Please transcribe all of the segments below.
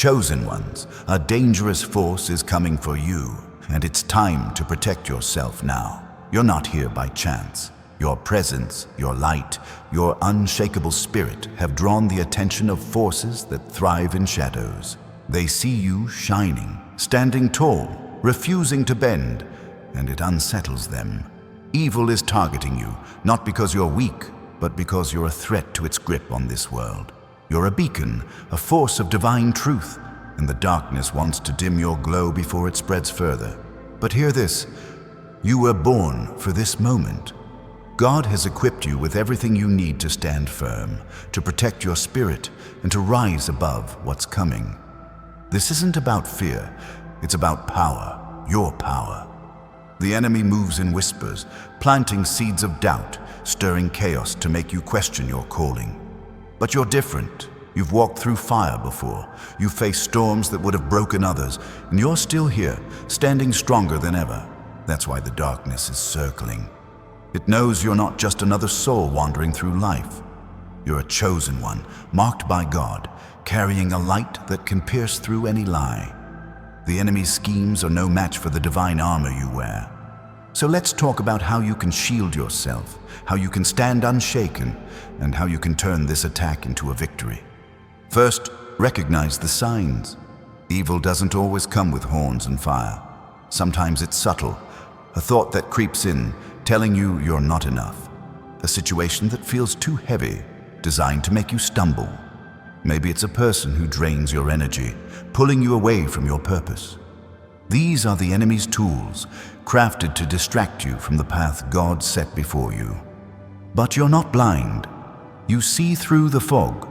Chosen ones, a dangerous force is coming for you, and it's time to protect yourself now. You're not here by chance. Your presence, your light, your unshakable spirit have drawn the attention of forces that thrive in shadows. They see you shining, standing tall, refusing to bend, and it unsettles them. Evil is targeting you, not because you're weak, but because you're a threat to its grip on this world. You're a beacon, a force of divine truth, and the darkness wants to dim your glow before it spreads further. But hear this, you were born for this moment. God has equipped you with everything you need to stand firm, to protect your spirit, and to rise above what's coming. This isn't about fear, it's about power, your power. The enemy moves in whispers, planting seeds of doubt, stirring chaos to make you question your calling. But you're different. You've walked through fire before. You've faced storms that would have broken others, and you're still here, standing stronger than ever. That's why the darkness is circling. It knows you're not just another soul wandering through life. You're a chosen one, marked by God, carrying a light that can pierce through any lie. The enemy's schemes are no match for the divine armor you wear. So let's talk about how you can shield yourself, how you can stand unshaken, and how you can turn this attack into a victory. First, recognize the signs. Evil doesn't always come with horns and fire. Sometimes it's subtle, a thought that creeps in, telling you you're not enough. A situation that feels too heavy, designed to make you stumble. Maybe it's a person who drains your energy, pulling you away from your purpose. These are the enemy's tools, crafted to distract you from the path God set before you. But you're not blind. You see through the fog.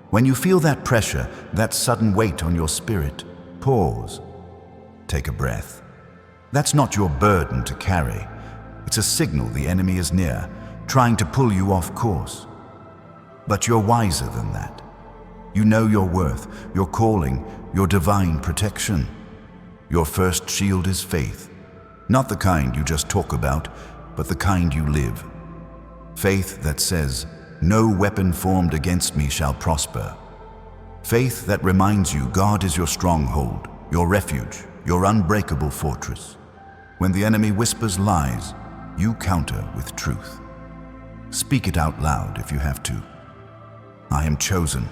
When you feel that pressure, that sudden weight on your spirit, pause. Take a breath. That's not your burden to carry. It's a signal the enemy is near, trying to pull you off course. But you're wiser than that. You know your worth, your calling, your divine protection. Your first shield is faith. Not the kind you just talk about, but the kind you live. Faith that says, "No weapon formed against me shall prosper." Faith that reminds you God is your stronghold, your refuge, your unbreakable fortress. When the enemy whispers lies, you counter with truth. Speak it out loud if you have to. I am chosen.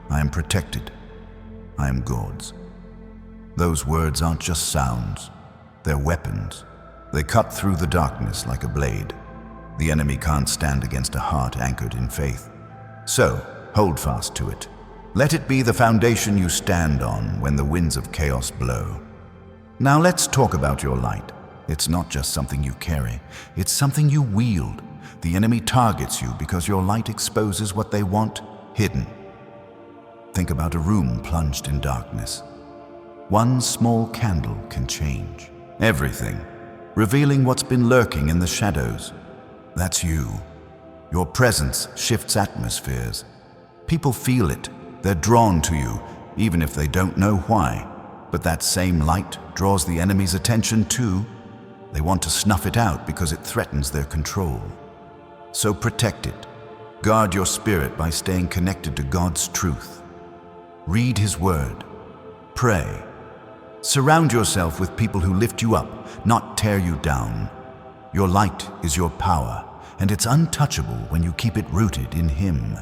I am protected. I am God's. Those words aren't just sounds. They're weapons. They cut through the darkness like a blade. The enemy can't stand against a heart anchored in faith. So, hold fast to it. Let it be the foundation you stand on when the winds of chaos blow. Now let's talk about your light. It's not just something you carry. It's something you wield. The enemy targets you because your light exposes what they want hidden. Think about a room plunged in darkness. One small candle can change everything, revealing what's been lurking in the shadows. That's you. Your presence shifts atmospheres. People feel it. They're drawn to you, even if they don't know why. But that same light draws the enemy's attention too. They want to snuff it out because it threatens their control. So protect it. Guard your spirit by staying connected to God's truth. Read His Word. Pray. Surround yourself with people who lift you up, not tear you down. Your light is your power, and it's untouchable when you keep it rooted in Him.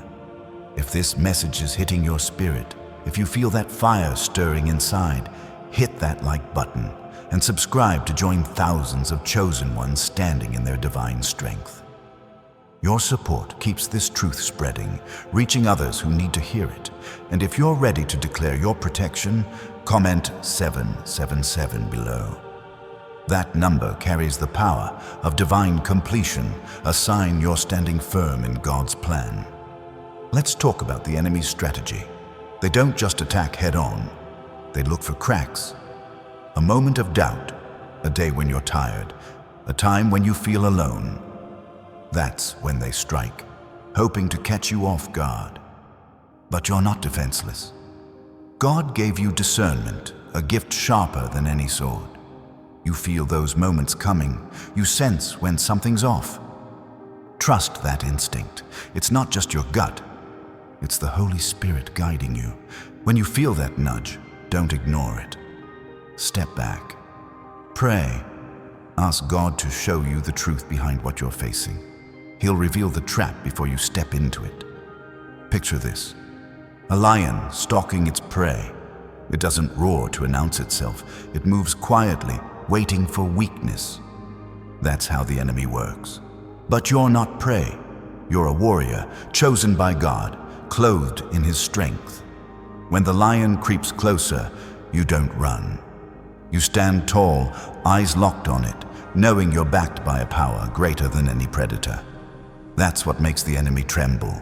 If this message is hitting your spirit, if you feel that fire stirring inside, hit that like button and subscribe to join thousands of chosen ones standing in their divine strength. Your support keeps this truth spreading, reaching others who need to hear it. And if you're ready to declare your protection, comment 777 below. That number carries the power of divine completion, a sign you're standing firm in God's plan. Let's talk about the enemy's strategy. They don't just attack head-on. They look for cracks. A moment of doubt, a day when you're tired, a time when you feel alone. That's when they strike, hoping to catch you off guard. But you're not defenseless. God gave you discernment, a gift sharper than any sword. You feel those moments coming. You sense when something's off. Trust that instinct. It's not just your gut. It's the Holy Spirit guiding you. When you feel that nudge, don't ignore it. Step back. Pray. Ask God to show you the truth behind what you're facing. He'll reveal the trap before you step into it. Picture this: a lion stalking its prey. It doesn't roar to announce itself. It moves quietly, waiting for weakness. That's how the enemy works. But you're not prey. You're a warrior, chosen by God, clothed in His strength. When the lion creeps closer, you don't run. You stand tall, eyes locked on it, knowing you're backed by a power greater than any predator. That's what makes the enemy tremble.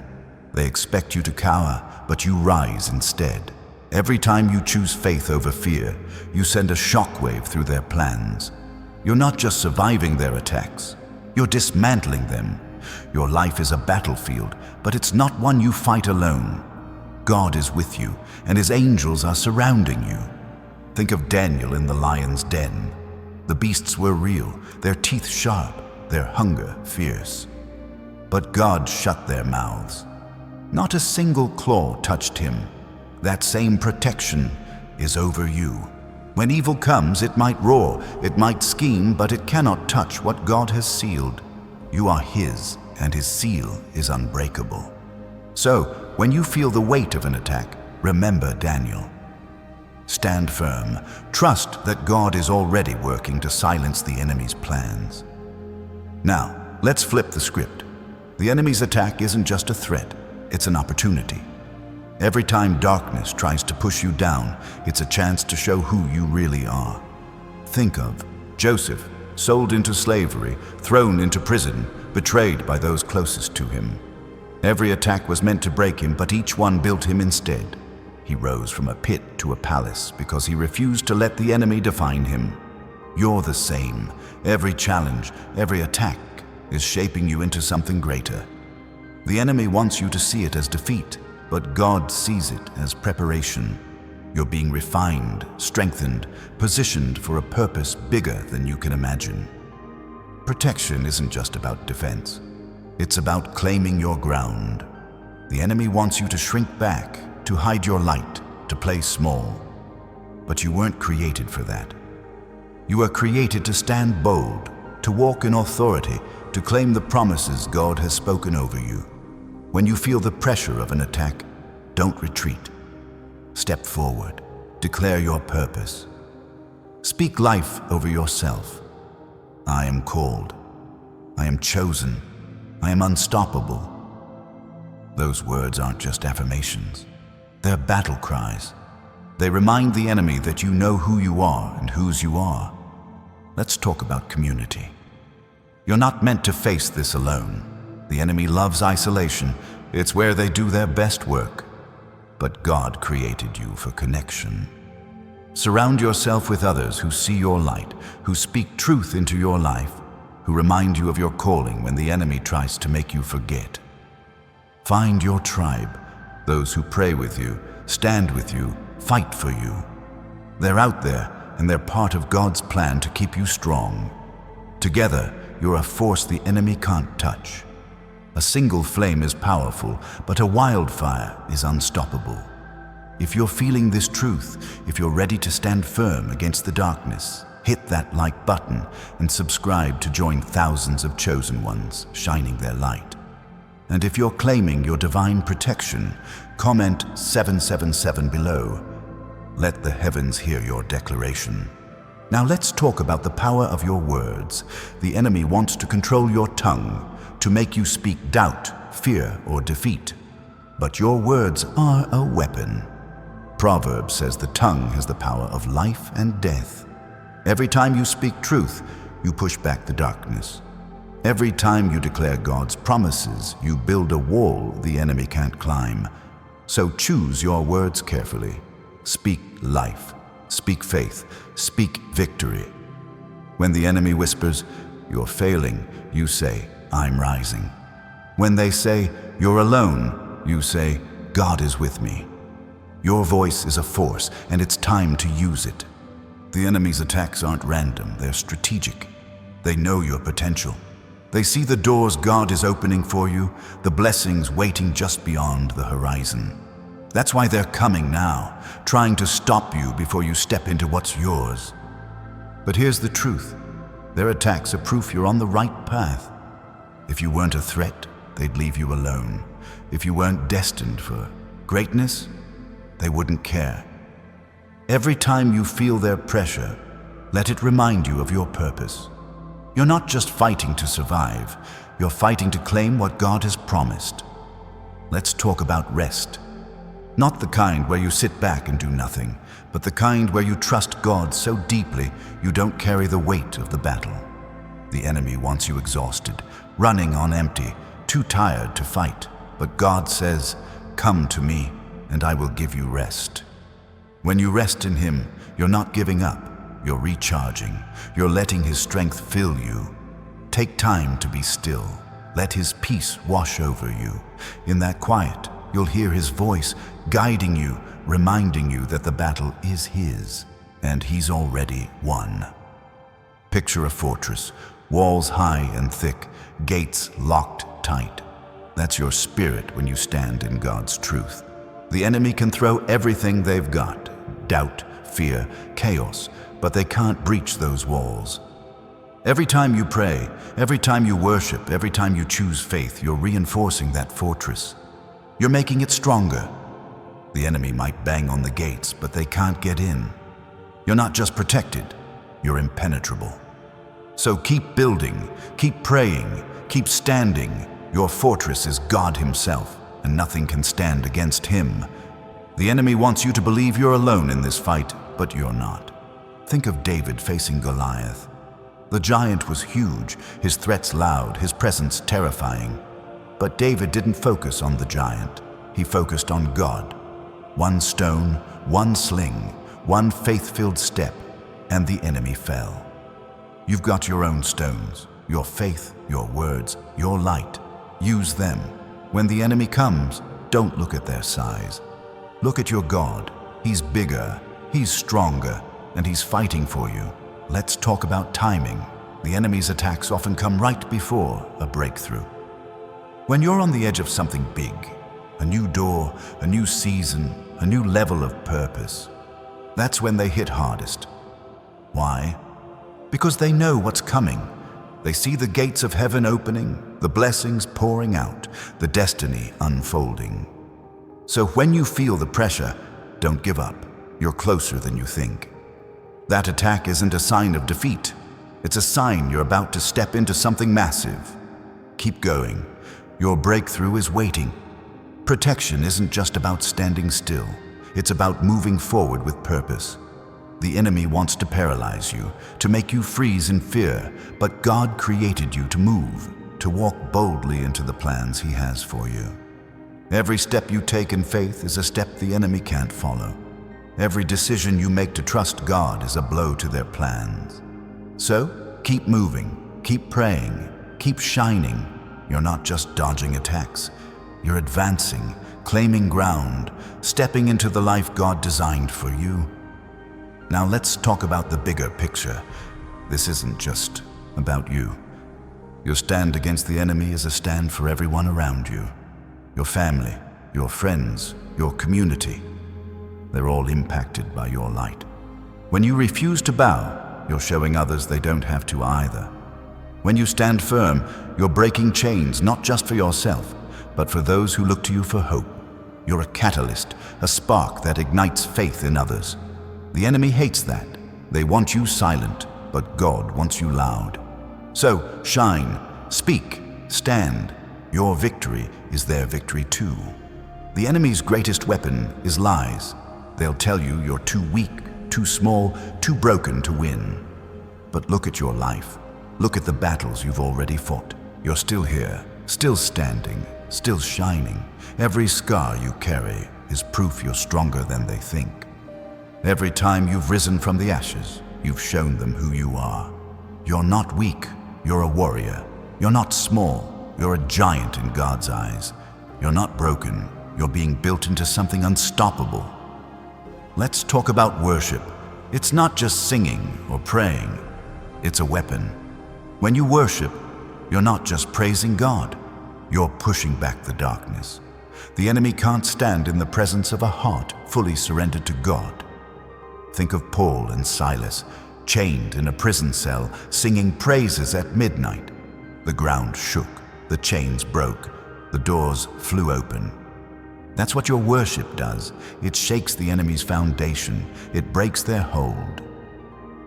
They expect you to cower, but you rise instead. Every time you choose faith over fear, you send a shockwave through their plans. You're not just surviving their attacks, you're dismantling them. Your life is a battlefield, but it's not one you fight alone. God is with you, and His angels are surrounding you. Think of Daniel in the lion's den. The beasts were real, their teeth sharp, their hunger fierce. But God shut their mouths. Not a single claw touched him. That same protection is over you. When evil comes, it might roar, it might scheme, but it cannot touch what God has sealed. You are His, and His seal is unbreakable. So, when you feel the weight of an attack, remember Daniel. Stand firm. Trust that God is already working to silence the enemy's plans. Now, let's flip the script. The enemy's attack isn't just a threat, it's an opportunity. Every time darkness tries to push you down, it's a chance to show who you really are. Think of Joseph, sold into slavery, thrown into prison, betrayed by those closest to him. Every attack was meant to break him, but each one built him instead. He rose from a pit to a palace because he refused to let the enemy define him. You're the same. Every challenge, every attack is shaping you into something greater. The enemy wants you to see it as defeat, but God sees it as preparation. You're being refined, strengthened, positioned for a purpose bigger than you can imagine. Protection isn't just about defense. It's about claiming your ground. The enemy wants you to shrink back, to hide your light, to play small. But you weren't created for that. You were created to stand bold, to walk in authority, to claim the promises God has spoken over you. When you feel the pressure of an attack, don't retreat. Step forward. Declare your purpose. Speak life over yourself. I am called. I am chosen. I am unstoppable. Those words aren't just affirmations. They're battle cries. They remind the enemy that you know who you are and whose you are. Let's talk about community. You're not meant to face this alone. The enemy loves isolation. It's where they do their best work. But God created you for connection. Surround yourself with others who see your light, who speak truth into your life, who remind you of your calling when the enemy tries to make you forget. Find your tribe, those who pray with you, stand with you, fight for you. They're out there, and they're part of God's plan to keep you strong. Together, you're a force the enemy can't touch. A single flame is powerful, but a wildfire is unstoppable. If you're feeling this truth, if you're ready to stand firm against the darkness, hit that like button and subscribe to join thousands of chosen ones shining their light. And if you're claiming your divine protection, comment 777 below. Let the heavens hear your declaration. Now let's talk about the power of your words. The enemy wants to control your tongue, to make you speak doubt, fear, or defeat. But your words are a weapon. Proverbs says the tongue has the power of life and death. Every time you speak truth, you push back the darkness. Every time you declare God's promises, you build a wall the enemy can't climb. So choose your words carefully. Speak life, speak faith, speak victory. When the enemy whispers, "You're failing," you say, "I'm rising." When they say, "You're alone," you say, "God is with me." Your voice is a force, and it's time to use it. The enemy's attacks aren't random, they're strategic. They know your potential. They see the doors God is opening for you, the blessings waiting just beyond the horizon. That's why they're coming now, trying to stop you before you step into what's yours. But here's the truth. Their attacks are proof you're on the right path. If you weren't a threat, they'd leave you alone. If you weren't destined for greatness, they wouldn't care. Every time you feel their pressure, let it remind you of your purpose. You're not just fighting to survive, you're fighting to claim what God has promised. Let's talk about rest. Not the kind where you sit back and do nothing, but the kind where you trust God so deeply you don't carry the weight of the battle. The enemy wants you exhausted, running on empty, too tired to fight. But God says, "Come to me, and I will give you rest." When you rest in Him, you're not giving up, you're recharging, you're letting His strength fill you. Take time to be still. Let His peace wash over you. In that quiet, you'll hear His voice guiding you, reminding you that the battle is His, and He's already won. Picture a fortress, walls high and thick, gates locked tight. That's your spirit when you stand in God's truth. The enemy can throw everything they've got, doubt, fear, chaos, but they can't breach those walls. Every time you pray, every time you worship, every time you choose faith, you're reinforcing that fortress. You're making it stronger. The enemy might bang on the gates, but they can't get in. You're not just protected, you're impenetrable. So keep building, keep praying, keep standing. Your fortress is God Himself, and nothing can stand against Him. The enemy wants you to believe you're alone in this fight, but you're not. Think of David facing Goliath. The giant was huge, his threats loud, his presence terrifying. But David didn't focus on the giant. He focused on God. One stone, one sling, one faith-filled step, and the enemy fell. You've got your own stones, your faith, your words, your light. Use them. When the enemy comes, don't look at their size. Look at your God. He's bigger, He's stronger, and He's fighting for you. Let's talk about timing. The enemy's attacks often come right before a breakthrough. When you're on the edge of something big, a new door, a new season, a new level of purpose, that's when they hit hardest. Why? Because they know what's coming. They see the gates of heaven opening, the blessings pouring out, the destiny unfolding. So when you feel the pressure, don't give up. You're closer than you think. That attack isn't a sign of defeat. It's a sign you're about to step into something massive. Keep going. Your breakthrough is waiting. Protection isn't just about standing still. It's about moving forward with purpose. The enemy wants to paralyze you, to make you freeze in fear, but God created you to move, to walk boldly into the plans He has for you. Every step you take in faith is a step the enemy can't follow. Every decision you make to trust God is a blow to their plans. So, keep moving, keep praying, keep shining. You're not just dodging attacks. You're advancing, claiming ground, stepping into the life God designed for you. Now let's talk about the bigger picture. This isn't just about you. Your stand against the enemy is a stand for everyone around you. Your family, your friends, your community. They're all impacted by your light. When you refuse to bow, you're showing others they don't have to either. When you stand firm, you're breaking chains, not just for yourself, but for those who look to you for hope. You're a catalyst, a spark that ignites faith in others. The enemy hates that. They want you silent, but God wants you loud. So shine, speak, stand. Your victory is their victory too. The enemy's greatest weapon is lies. They'll tell you you're too weak, too small, too broken to win. But look at your life. Look at the battles you've already fought. You're still here, still standing, still shining. Every scar you carry is proof you're stronger than they think. Every time you've risen from the ashes, you've shown them who you are. You're not weak, you're a warrior. You're not small, you're a giant in God's eyes. You're not broken, you're being built into something unstoppable. Let's talk about worship. It's not just singing or praying. It's a weapon. When you worship, you're not just praising God, you're pushing back the darkness. The enemy can't stand in the presence of a heart fully surrendered to God. Think of Paul and Silas, chained in a prison cell, singing praises at midnight. The ground shook, the chains broke, the doors flew open. That's what your worship does. It shakes the enemy's foundation. It breaks their hold.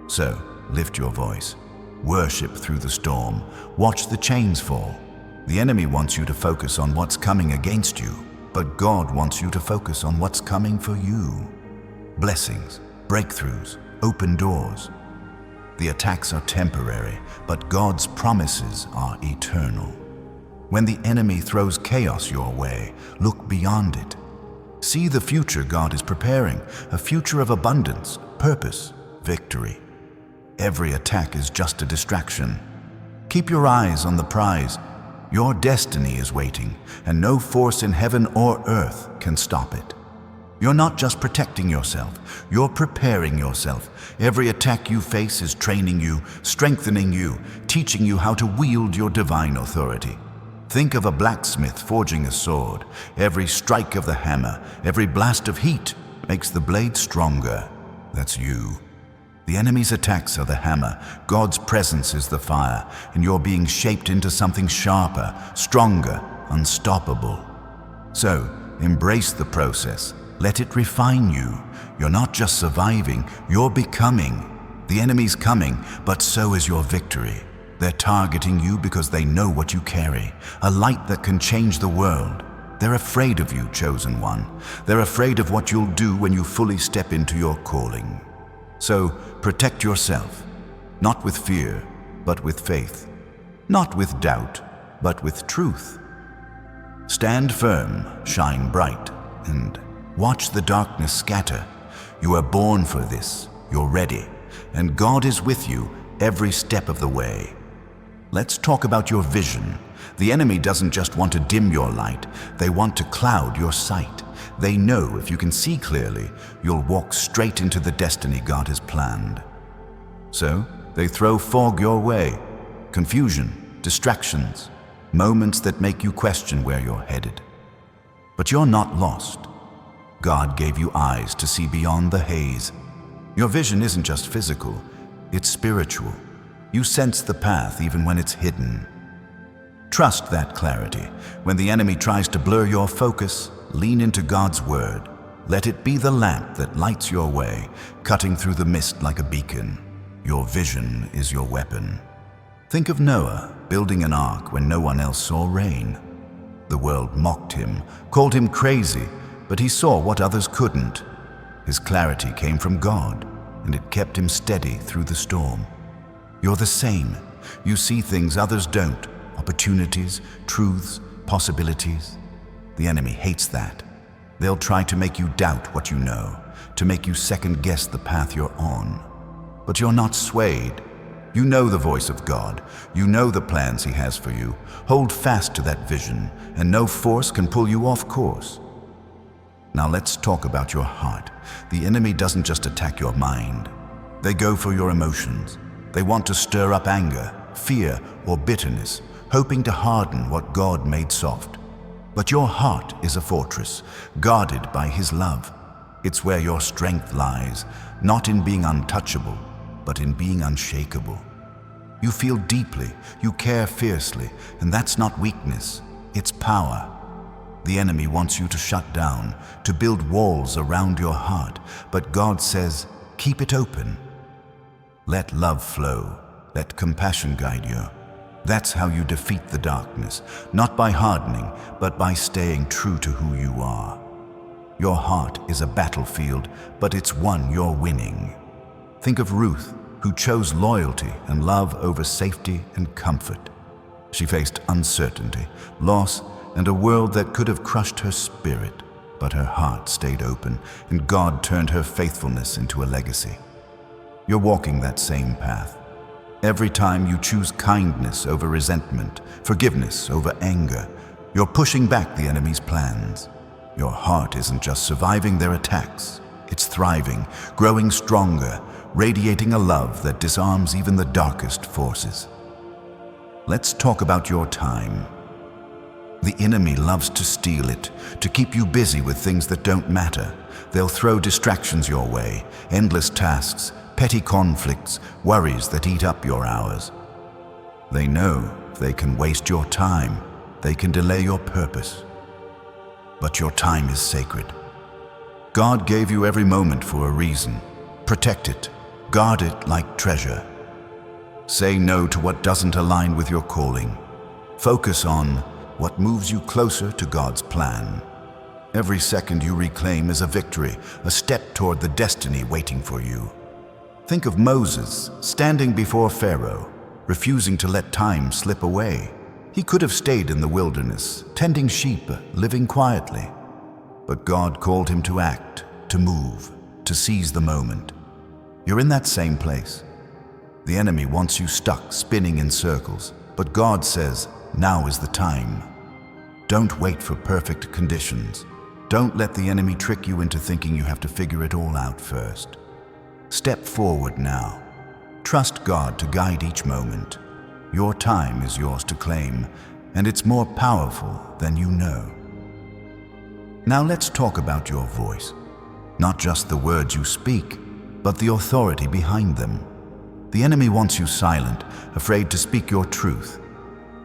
So, lift your voice. Worship through the storm. Watch the chains fall. The enemy wants you to focus on what's coming against you, but God wants you to focus on what's coming for you. Blessings, breakthroughs, open doors. The attacks are temporary, but God's promises are eternal. When the enemy throws chaos your way, look beyond it. See the future God is preparing, a future of abundance, purpose, victory. Every attack is just a distraction. Keep your eyes on the prize. Your destiny is waiting, and no force in heaven or earth can stop it. You're not just protecting yourself, you're preparing yourself. Every attack you face is training you, strengthening you, teaching you how to wield your divine authority. Think of a blacksmith forging a sword. Every strike of the hammer, every blast of heat makes the blade stronger. That's you. The enemy's attacks are the hammer, God's presence is the fire, and you're being shaped into something sharper, stronger, unstoppable. So, embrace the process. Let it refine you. You're not just surviving, you're becoming. The enemy's coming, but so is your victory. They're targeting you because they know what you carry, a light that can change the world. They're afraid of you, chosen one. They're afraid of what you'll do when you fully step into your calling. So, protect yourself, not with fear, but with faith. Not with doubt, but with truth. Stand firm, shine bright, and watch the darkness scatter. You are born for this, you're ready, and God is with you every step of the way. Let's talk about your vision. The enemy doesn't just want to dim your light, they want to cloud your sight. They know if you can see clearly, you'll walk straight into the destiny God has planned. So, they throw fog your way, confusion, distractions, moments that make you question where you're headed. But you're not lost. God gave you eyes to see beyond the haze. Your vision isn't just physical, it's spiritual. You sense the path even when it's hidden. Trust that clarity. When the enemy tries to blur your focus, lean into God's word. Let it be the lamp that lights your way, cutting through the mist like a beacon. Your vision is your weapon. Think of Noah building an ark when no one else saw rain. The world mocked him, called him crazy, but he saw what others couldn't. His clarity came from God, and it kept him steady through the storm. You're the same. You see things others don't, opportunities, truths, possibilities. The enemy hates that. They'll try to make you doubt what you know, to make you second-guess the path you're on. But you're not swayed. You know the voice of God. You know the plans He has for you. Hold fast to that vision, and no force can pull you off course. Now let's talk about your heart. The enemy doesn't just attack your mind. They go for your emotions. They want to stir up anger, fear, or bitterness, hoping to harden what God made soft. But your heart is a fortress, guarded by His love. It's where your strength lies, not in being untouchable, but in being unshakable. You feel deeply, you care fiercely, and that's not weakness, it's power. The enemy wants you to shut down, to build walls around your heart, but God says, keep it open. Let love flow, let compassion guide you. That's how you defeat the darkness, not by hardening, but by staying true to who you are. Your heart is a battlefield, but it's one you're winning. Think of Ruth, who chose loyalty and love over safety and comfort. She faced uncertainty, loss, and a world that could have crushed her spirit, but her heart stayed open, and God turned her faithfulness into a legacy. You're walking that same path. Every time you choose kindness over resentment, forgiveness over anger, you're pushing back the enemy's plans. Your heart isn't just surviving their attacks, it's thriving, growing stronger, radiating a love that disarms even the darkest forces. Let's talk about your time. The enemy loves to steal it, to keep you busy with things that don't matter. They'll throw distractions your way, endless tasks, petty conflicts, worries that eat up your hours. They know if they can waste your time, they can delay your purpose. But your time is sacred. God gave you every moment for a reason. Protect it, guard it like treasure. Say no to what doesn't align with your calling. Focus on what moves you closer to God's plan. Every second you reclaim is a victory, a step toward the destiny waiting for you. Think of Moses standing before Pharaoh, refusing to let time slip away. He could have stayed in the wilderness, tending sheep, living quietly. But God called him to act, to move, to seize the moment. You're in that same place. The enemy wants you stuck, spinning in circles, but God says, now is the time. Don't wait for perfect conditions. Don't let the enemy trick you into thinking you have to figure it all out first. Step forward now. Trust God to guide each moment. Your time is yours to claim, and it's more powerful than you know. Now let's talk about your voice. Not just the words you speak, but the authority behind them. The enemy wants you silent, afraid to speak your truth.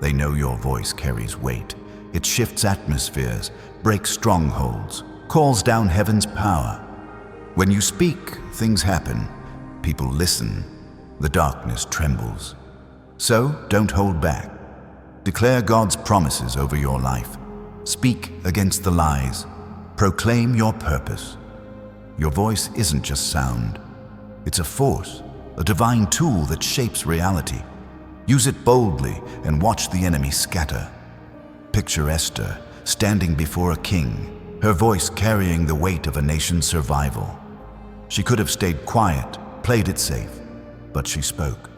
They know your voice carries weight. It shifts atmospheres, breaks strongholds, calls down heaven's power. When you speak, things happen. People listen. The darkness trembles. So don't hold back. Declare God's promises over your life. Speak against the lies. Proclaim your purpose. Your voice isn't just sound. It's a force, a divine tool that shapes reality. Use it boldly and watch the enemy scatter. Picture Esther standing before a king, her voice carrying the weight of a nation's survival. She could have stayed quiet, played it safe, but she spoke,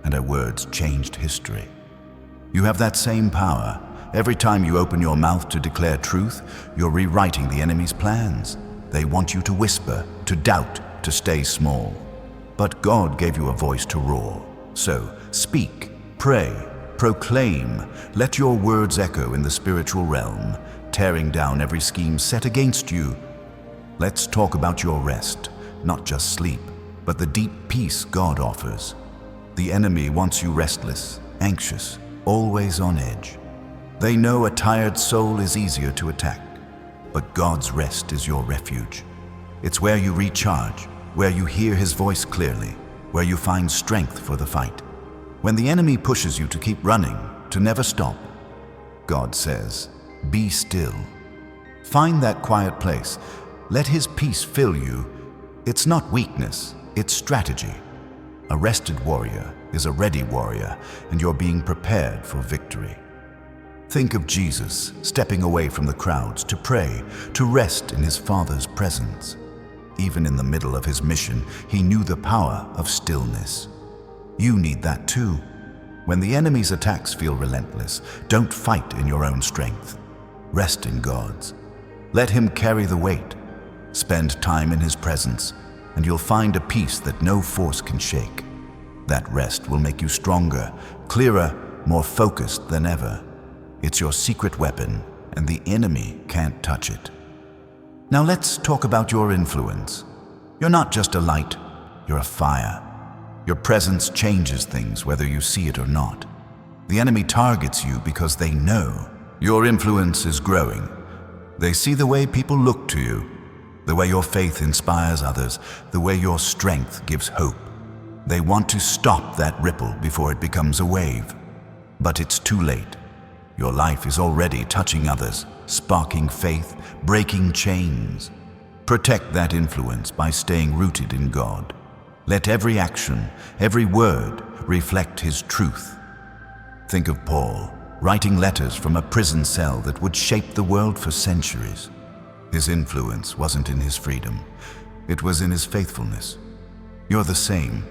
and her words changed history. You have that same power. Every time you open your mouth to declare truth, you're rewriting the enemy's plans. They want you to whisper, to doubt, to stay small. But God gave you a voice to roar. So speak, pray, proclaim. Let your words echo in the spiritual realm, tearing down every scheme set against you. Let's talk about your rest, not just sleep, but the deep peace God offers. The enemy wants you restless, anxious, always on edge. They know a tired soul is easier to attack, but God's rest is your refuge. It's where you recharge, where you hear His voice clearly, where you find strength for the fight. When the enemy pushes you to keep running, to never stop, God says, be still. Find that quiet place. Let His peace fill you. It's not weakness, it's strategy. A rested warrior is a ready warrior, and you're being prepared for victory. Think of Jesus stepping away from the crowds to pray, to rest in His Father's presence. Even in the middle of His mission, He knew the power of stillness. You need that too. When the enemy's attacks feel relentless, don't fight in your own strength. Rest in God's. Let Him carry the weight. Spend time in His presence, and you'll find a peace that no force can shake. That rest will make you stronger, clearer, more focused than ever. It's your secret weapon, and the enemy can't touch it. Now let's talk about your influence. You're not just a light, you're a fire. Your presence changes things whether you see it or not. The enemy targets you because they know your influence is growing. They see the way people look to you, the way your faith inspires others, the way your strength gives hope. They want to stop that ripple before it becomes a wave. But it's too late. Your life is already touching others, sparking faith, breaking chains. Protect that influence by staying rooted in God. Let every action, every word reflect His truth. Think of Paul, writing letters from a prison cell that would shape the world for centuries. His influence wasn't in his freedom, it was in his faithfulness. You're the same.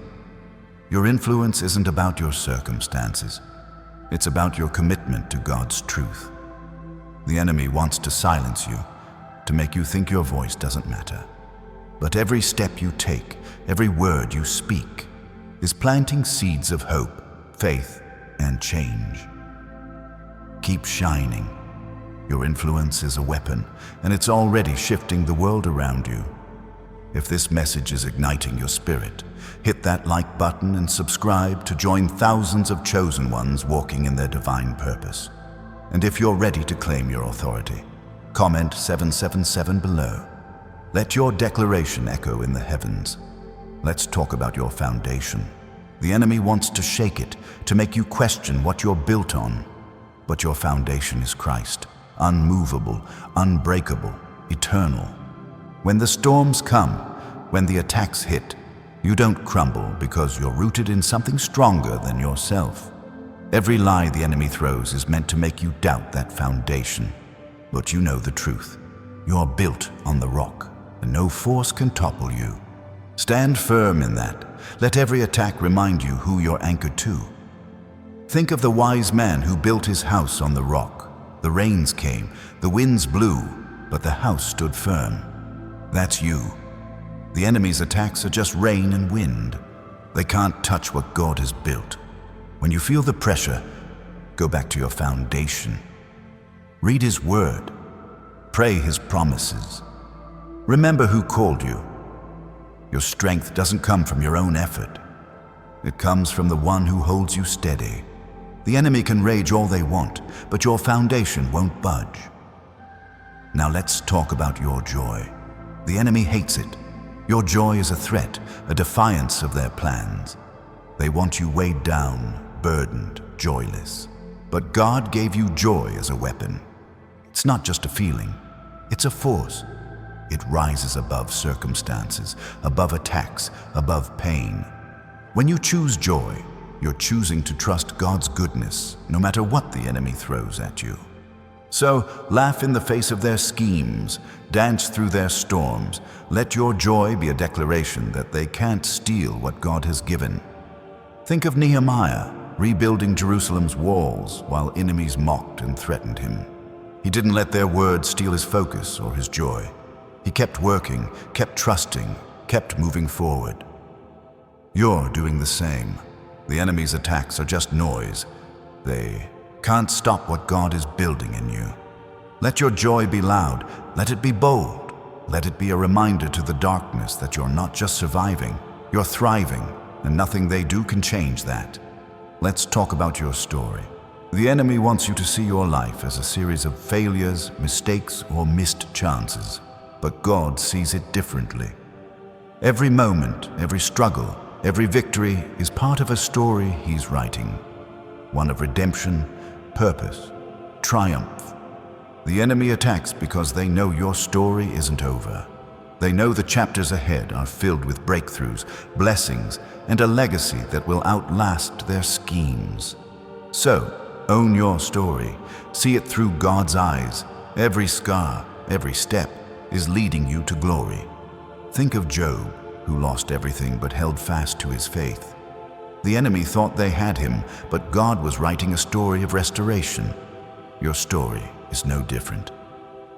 Your influence isn't about your circumstances. It's about your commitment to God's truth. The enemy wants to silence you, to make you think your voice doesn't matter. But every step you take, every word you speak, is planting seeds of hope, faith, and change. Keep shining. Your influence is a weapon, and it's already shifting the world around you. If this message is igniting your spirit, hit that like button and subscribe to join thousands of chosen ones walking in their divine purpose. And if you're ready to claim your authority, comment 777 below. Let your declaration echo in the heavens. Let's talk about your foundation. The enemy wants to shake it, to make you question what you're built on. But your foundation is Christ, unmovable, unbreakable, eternal. When the storms come, when the attacks hit, you don't crumble because you're rooted in something stronger than yourself. Every lie the enemy throws is meant to make you doubt that foundation. But you know the truth. You're built on the rock, and no force can topple you. Stand firm in that. Let every attack remind you who you're anchored to. Think of the wise man who built his house on the rock. The rains came, the winds blew, but the house stood firm. That's you. The enemy's attacks are just rain and wind. They can't touch what God has built. When you feel the pressure, go back to your foundation. Read His Word. Pray His promises. Remember who called you. Your strength doesn't come from your own effort. It comes from the one who holds you steady. The enemy can rage all they want, but your foundation won't budge. Now let's talk about your joy. The enemy hates it. Your joy is a threat, a defiance of their plans. They want you weighed down, burdened, joyless. But God gave you joy as a weapon. It's not just a feeling, it's a force. It rises above circumstances, above attacks, above pain. When you choose joy, you're choosing to trust God's goodness, no matter what the enemy throws at you. So, laugh in the face of their schemes, dance through their storms. Let your joy be a declaration that they can't steal what God has given. Think of Nehemiah, rebuilding Jerusalem's walls while enemies mocked and threatened him. He didn't let their words steal his focus or his joy. He kept working, kept trusting, kept moving forward. You're doing the same. The enemy's attacks are just noise. They can't stop what God is building in you. Let your joy be loud. Let it be bold. Let it be a reminder to the darkness that you're not just surviving, you're thriving, and nothing they do can change that. Let's talk about your story. The enemy wants you to see your life as a series of failures, mistakes, or missed chances. But God sees it differently. Every moment, every struggle, every victory is part of a story He's writing. One of redemption, purpose, triumph. The enemy attacks because they know your story isn't over. They know the chapters ahead are filled with breakthroughs, blessings, and a legacy that will outlast their schemes. So, own your story. See it through God's eyes. Every scar, every step is leading you to glory. Think of Job, who lost everything but held fast to his faith. The enemy thought they had him, but God was writing a story of restoration. Your story is no different.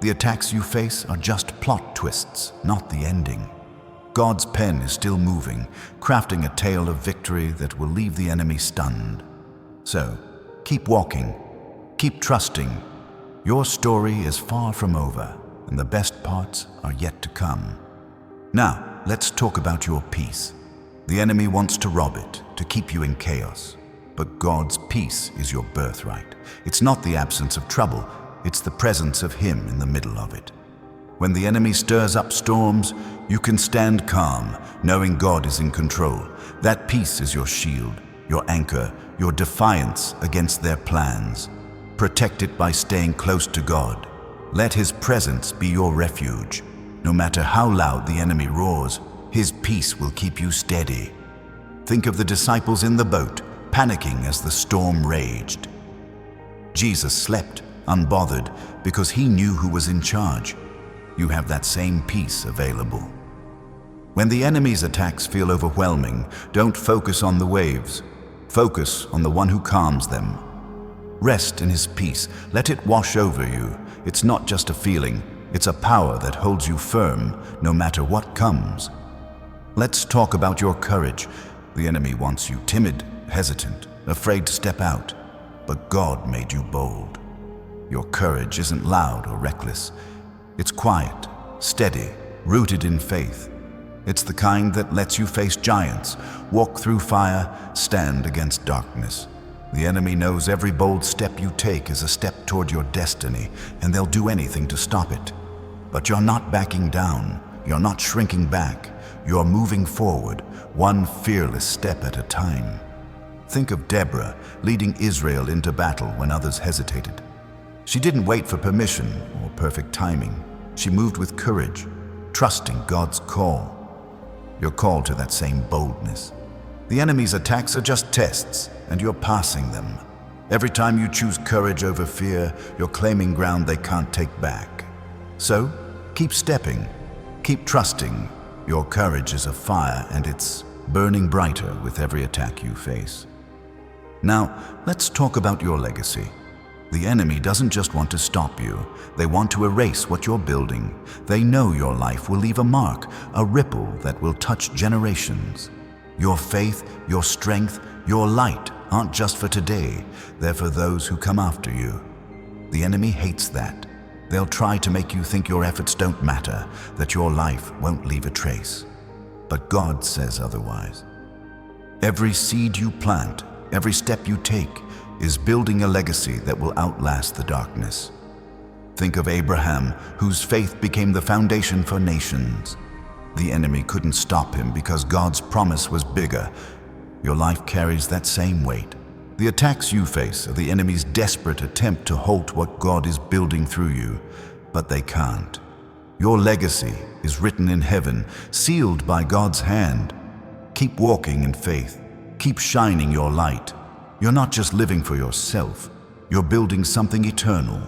The attacks you face are just plot twists, not the ending. God's pen is still moving, crafting a tale of victory that will leave the enemy stunned. So, keep walking, keep trusting. Your story is far from over, and the best parts are yet to come. Now, let's talk about your peace. The enemy wants to rob it, to keep you in chaos. But God's peace is your birthright. It's not the absence of trouble, it's the presence of Him in the middle of it. When the enemy stirs up storms, you can stand calm, knowing God is in control. That peace is your shield, your anchor, your defiance against their plans. Protect it by staying close to God. Let His presence be your refuge. No matter how loud the enemy roars, His peace will keep you steady. Think of the disciples in the boat, panicking as the storm raged. Jesus slept, unbothered, because He knew who was in charge. You have that same peace available. When the enemy's attacks feel overwhelming, don't focus on the waves. Focus on the one who calms them. Rest in His peace. Let it wash over you. It's not just a feeling. It's a power that holds you firm, no matter what comes. Let's talk about your courage. The enemy wants you timid, hesitant, afraid to step out, but God made you bold. Your courage isn't loud or reckless. It's quiet, steady, rooted in faith. It's the kind that lets you face giants, walk through fire, stand against darkness. The enemy knows every bold step you take is a step toward your destiny, and they'll do anything to stop it. But you're not backing down. You're not shrinking back. You're moving forward, one fearless step at a time. Think of Deborah leading Israel into battle when others hesitated. She didn't wait for permission or perfect timing. She moved with courage, trusting God's call. You're called to that same boldness. The enemy's attacks are just tests, and you're passing them. Every time you choose courage over fear, you're claiming ground they can't take back. So, keep stepping, keep trusting. Your courage is a fire, and it's burning brighter with every attack you face. Now, let's talk about your legacy. The enemy doesn't just want to stop you. They want to erase what you're building. They know your life will leave a mark, a ripple that will touch generations. Your faith, your strength, your light aren't just for today. They're for those who come after you. The enemy hates that. They'll try to make you think your efforts don't matter, that your life won't leave a trace. But God says otherwise. Every seed you plant, every step you take, is building a legacy that will outlast the darkness. Think of Abraham, whose faith became the foundation for nations. The enemy couldn't stop him because God's promise was bigger. Your life carries that same weight. The attacks you face are the enemy's desperate attempt to halt what God is building through you, but they can't. Your legacy is written in heaven, sealed by God's hand. Keep walking in faith. Keep shining your light. You're not just living for yourself. You're building something eternal.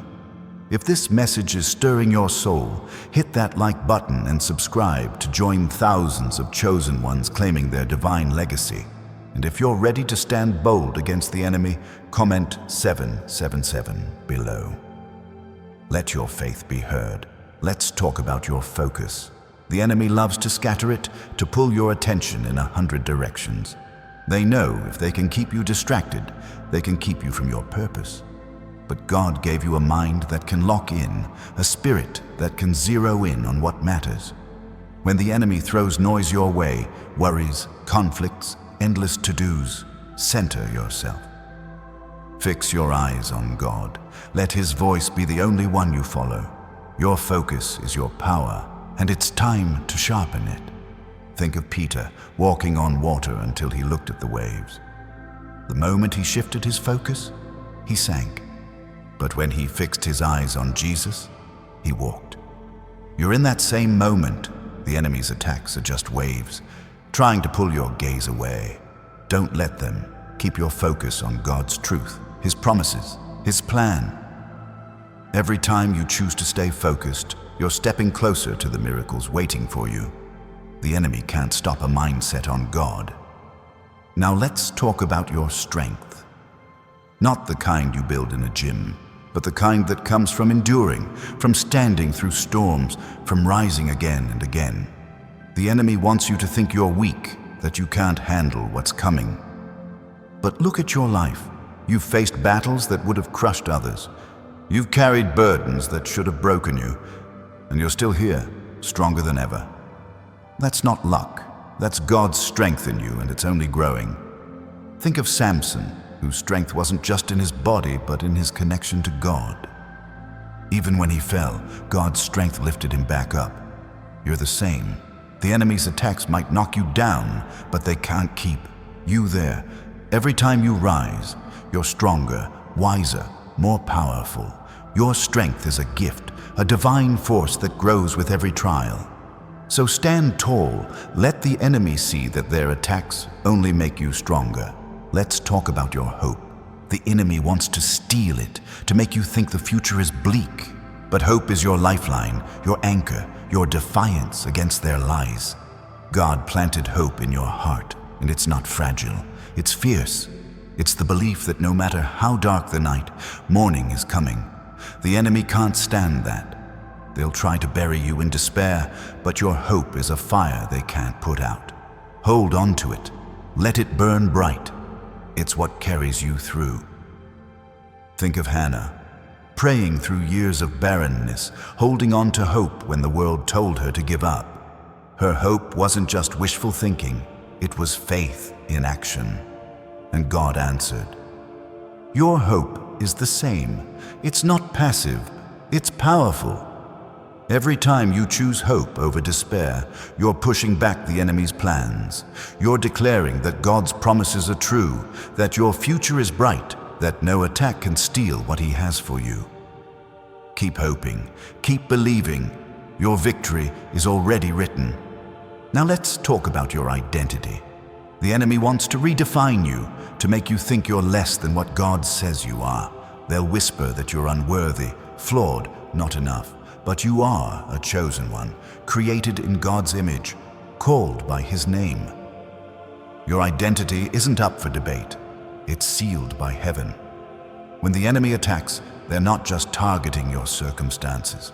If this message is stirring your soul, hit that like button and subscribe to join thousands of chosen ones claiming their divine legacy. And if you're ready to stand bold against the enemy, comment 777 below. Let your faith be heard. Let's talk about your focus. The enemy loves to scatter it, to pull your attention in 100 directions. They know if they can keep you distracted, they can keep you from your purpose. But God gave you a mind that can lock in, a spirit that can zero in on what matters. When the enemy throws noise your way, worries, conflicts, endless to-dos, center yourself. Fix your eyes on God. Let His voice be the only one you follow. Your focus is your power, and it's time to sharpen it. Think of Peter walking on water until he looked at the waves. The moment he shifted his focus, he sank. But when he fixed his eyes on Jesus, he walked. You're in that same moment. The enemy's attacks are just waves, trying to pull your gaze away. Don't let them. Keep your focus on God's truth, His promises, His plan. Every time you choose to stay focused, you're stepping closer to the miracles waiting for you. The enemy can't stop a mindset on God. Now let's talk about your strength. Not the kind you build in a gym, but the kind that comes from enduring, from standing through storms, from rising again and again. The enemy wants you to think you're weak, that you can't handle what's coming. But look at your life. You've faced battles that would have crushed others. You've carried burdens that should have broken you, and you're still here, stronger than ever. That's not luck. That's God's strength in you, and it's only growing. Think of Samson, whose strength wasn't just in his body, but in his connection to God. Even when he fell, God's strength lifted him back up. You're the same. The enemy's attacks might knock you down, but they can't keep you there. Every time you rise, you're stronger, wiser, more powerful. Your strength is a gift, a divine force that grows with every trial. So stand tall. Let the enemy see that their attacks only make you stronger. Let's talk about your hope. The enemy wants to steal it, to make you think the future is bleak. But hope is your lifeline, your anchor, your defiance against their lies. God planted hope in your heart, and it's not fragile. It's fierce. It's the belief that no matter how dark the night, morning is coming. The enemy can't stand that. They'll try to bury you in despair, but your hope is a fire they can't put out. Hold on to it. Let it burn bright. It's what carries you through. Think of Hannah, praying through years of barrenness, holding on to hope when the world told her to give up. Her hope wasn't just wishful thinking, it was faith in action. And God answered. Your hope is the same. It's not passive, it's powerful. Every time you choose hope over despair, you're pushing back the enemy's plans. You're declaring that God's promises are true, that your future is bright, that no attack can steal what He has for you. Keep hoping, keep believing. Your victory is already written. Now let's talk about your identity. The enemy wants to redefine you, to make you think you're less than what God says you are. They'll whisper that you're unworthy, flawed, not enough. But you are a chosen one, created in God's image, called by His name. Your identity isn't up for debate. It's sealed by heaven. When the enemy attacks, they're not just targeting your circumstances.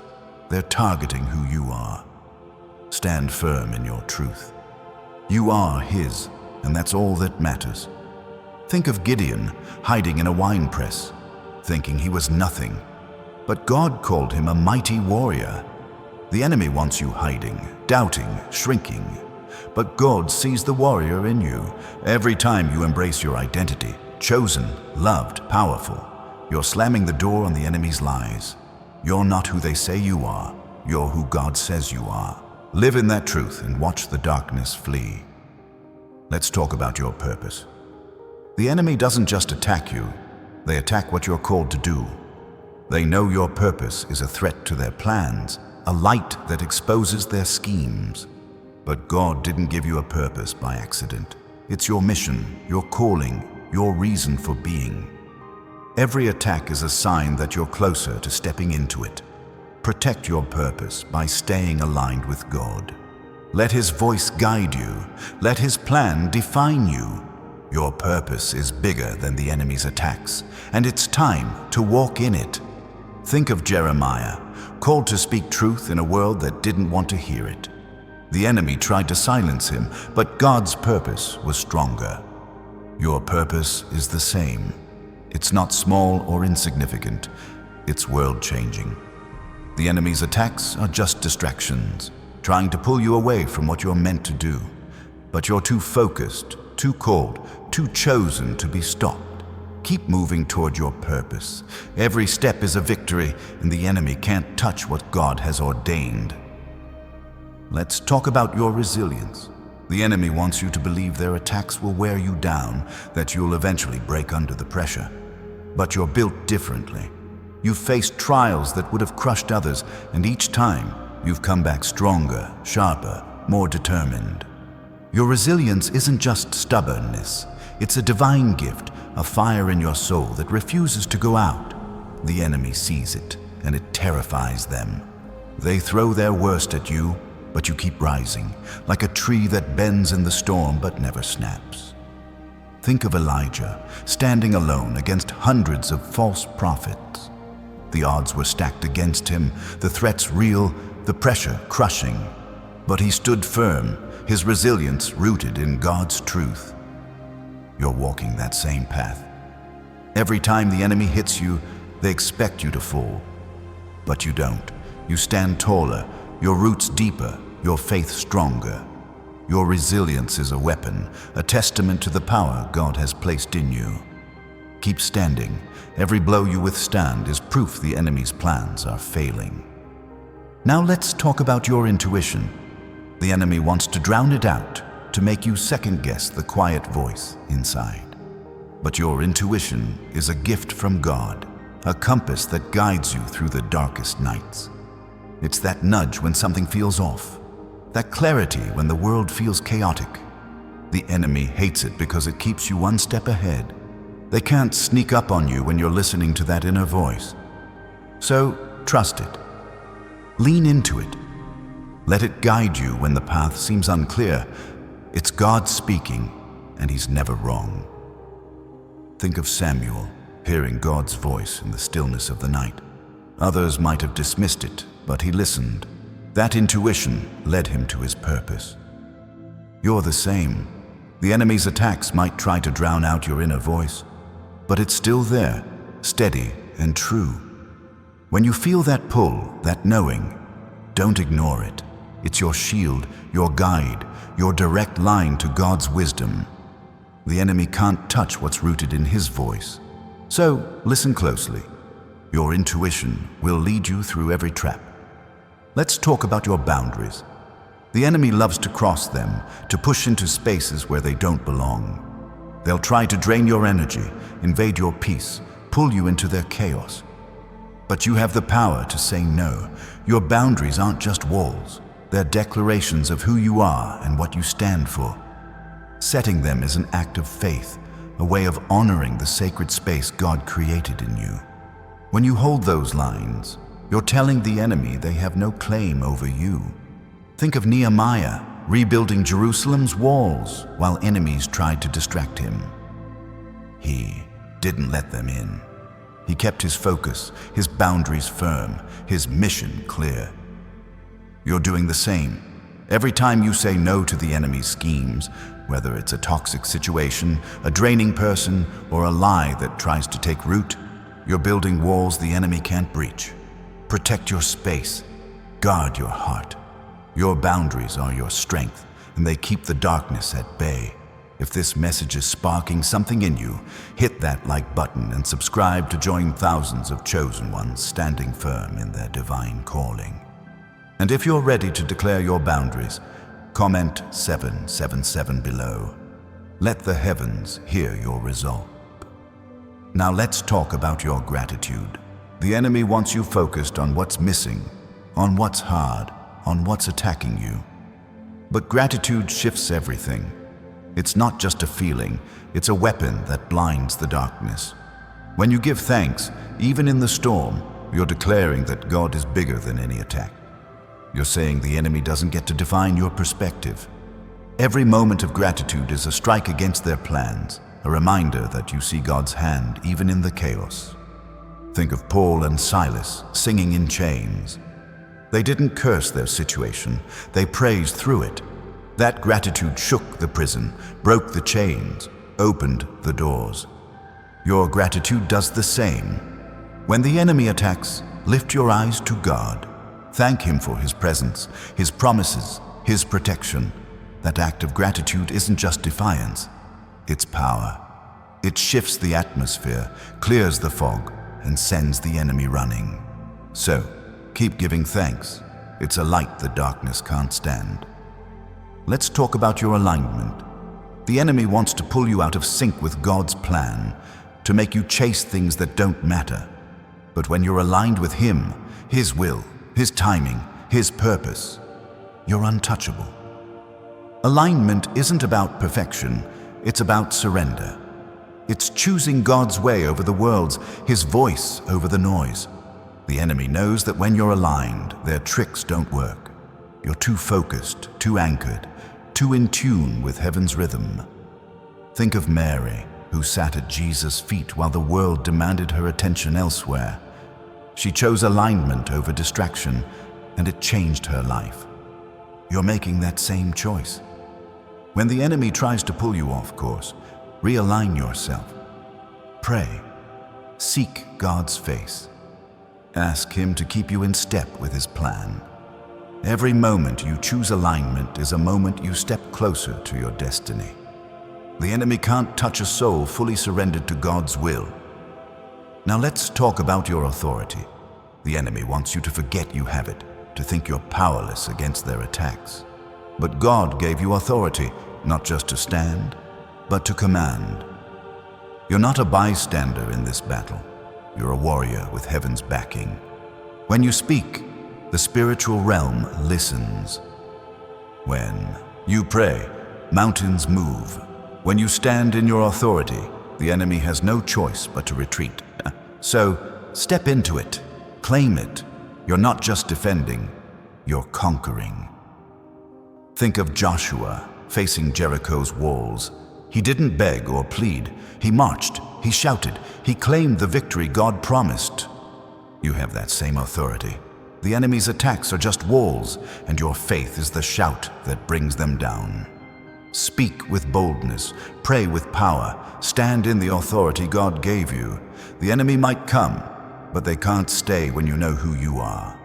They're targeting who you are. Stand firm in your truth. You are His, and that's all that matters. Think of Gideon hiding in a wine press, thinking he was nothing. But God called him a mighty warrior. The enemy wants you hiding, doubting, shrinking. But God sees the warrior in you. Every time you embrace your identity, chosen, loved, powerful, you're slamming the door on the enemy's lies. You're not who they say you are. You're who God says you are. Live in that truth and watch the darkness flee. Let's talk about your purpose. The enemy doesn't just attack you. They attack what you're called to do. They know your purpose is a threat to their plans, a light that exposes their schemes. But God didn't give you a purpose by accident. It's your mission, your calling, your reason for being. Every attack is a sign that you're closer to stepping into it. Protect your purpose by staying aligned with God. Let His voice guide you. Let His plan define you. Your purpose is bigger than the enemy's attacks, and it's time to walk in it. Think of Jeremiah, called to speak truth in a world that didn't want to hear it. The enemy tried to silence him, but God's purpose was stronger. Your purpose is the same. It's not small or insignificant. It's world-changing. The enemy's attacks are just distractions, trying to pull you away from what you're meant to do. But you're too focused, too called, too chosen to be stopped. Keep moving toward your purpose. Every step is a victory, and the enemy can't touch what God has ordained. Let's talk about your resilience. The enemy wants you to believe their attacks will wear you down, that you'll eventually break under the pressure. But you're built differently. You've faced trials that would have crushed others, and each time you've come back stronger, sharper, more determined. Your resilience isn't just stubbornness. It's a divine gift, a fire in your soul that refuses to go out. The enemy sees it, and it terrifies them. They throw their worst at you, but you keep rising, like a tree that bends in the storm but never snaps. Think of Elijah, standing alone against hundreds of false prophets. The odds were stacked against him, the threats real, the pressure crushing. But he stood firm, his resilience rooted in God's truth. You're walking that same path. Every time the enemy hits you, they expect you to fall. But you don't. You stand taller, your roots deeper, your faith stronger. Your resilience is a weapon, a testament to the power God has placed in you. Keep standing. Every blow you withstand is proof the enemy's plans are failing. Now let's talk about your intuition. The enemy wants to drown it out, to make you second-guess the quiet voice inside. But your intuition is a gift from God, a compass that guides you through the darkest nights. It's that nudge when something feels off, that clarity when the world feels chaotic. The enemy hates it because it keeps you one step ahead. They can't sneak up on you when you're listening to that inner voice. So trust it. Lean into it. Let it guide you when the path seems unclear. It's God speaking, and He's never wrong. Think of Samuel, hearing God's voice in the stillness of the night. Others might have dismissed it, but he listened. That intuition led him to his purpose. You're the same. The enemy's attacks might try to drown out your inner voice, but it's still there, steady and true. When you feel that pull, that knowing, don't ignore it. It's your shield, your guide, your direct line to God's wisdom. The enemy can't touch what's rooted in his voice. So listen closely. Your intuition will lead you through every trap. Let's talk about your boundaries. The enemy loves to cross them, to push into spaces where they don't belong. They'll try to drain your energy, invade your peace, pull you into their chaos. But you have the power to say no. Your boundaries aren't just walls. They're declarations of who you are and what you stand for. Setting them is an act of faith, a way of honoring the sacred space God created in you. When you hold those lines, you're telling the enemy they have no claim over you. Think of Nehemiah rebuilding Jerusalem's walls while enemies tried to distract him. He didn't let them in. He kept his focus, his boundaries firm, his mission clear. You're doing the same. Every time you say no to the enemy's schemes, whether it's a toxic situation, a draining person, or a lie that tries to take root, you're building walls the enemy can't breach. Protect your space. Guard your heart. Your boundaries are your strength, and they keep the darkness at bay. If this message is sparking something in you, hit that like button and subscribe to join thousands of chosen ones standing firm in their divine calling. And if you're ready to declare your boundaries, comment 777 below. Let the heavens hear your resolve. Now let's talk about your gratitude. The enemy wants you focused on what's missing, on what's hard, on what's attacking you. But gratitude shifts everything. It's not just a feeling, it's a weapon that blinds the darkness. When you give thanks, even in the storm, you're declaring that God is bigger than any attack. You're saying the enemy doesn't get to define your perspective. Every moment of gratitude is a strike against their plans, a reminder that you see God's hand even in the chaos. Think of Paul and Silas singing in chains. They didn't curse their situation, they praised through it. That gratitude shook the prison, broke the chains, opened the doors. Your gratitude does the same. When the enemy attacks, lift your eyes to God. Thank Him for His presence, His promises, His protection. That act of gratitude isn't just defiance, it's power. It shifts the atmosphere, clears the fog, and sends the enemy running. So, keep giving thanks. It's a light the darkness can't stand. Let's talk about your alignment. The enemy wants to pull you out of sync with God's plan, to make you chase things that don't matter. But when you're aligned with Him, His will, His timing, His purpose, you're untouchable. Alignment isn't about perfection, it's about surrender. It's choosing God's way over the world's, His voice over the noise. The enemy knows that when you're aligned, their tricks don't work. You're too focused, too anchored, too in tune with heaven's rhythm. Think of Mary, who sat at Jesus' feet while the world demanded her attention elsewhere. She chose alignment over distraction, and it changed her life. You're making that same choice. When the enemy tries to pull you off course, realign yourself. Pray. Seek God's face. Ask Him to keep you in step with His plan. Every moment you choose alignment is a moment you step closer to your destiny. The enemy can't touch a soul fully surrendered to God's will. Now let's talk about your authority. The enemy wants you to forget you have it, to think you're powerless against their attacks. But God gave you authority, not just to stand, but to command. You're not a bystander in this battle. You're a warrior with heaven's backing. When you speak, the spiritual realm listens. When you pray, mountains move. When you stand in your authority, the enemy has no choice but to retreat. So step into it, claim it. You're not just defending, you're conquering. Think of Joshua facing Jericho's walls. He didn't beg or plead. He marched, he shouted, he claimed the victory God promised. You have that same authority. The enemy's attacks are just walls, and your faith is the shout that brings them down. Speak with boldness, pray with power, stand in the authority God gave you. The enemy might come, but they can't stay when you know who you are.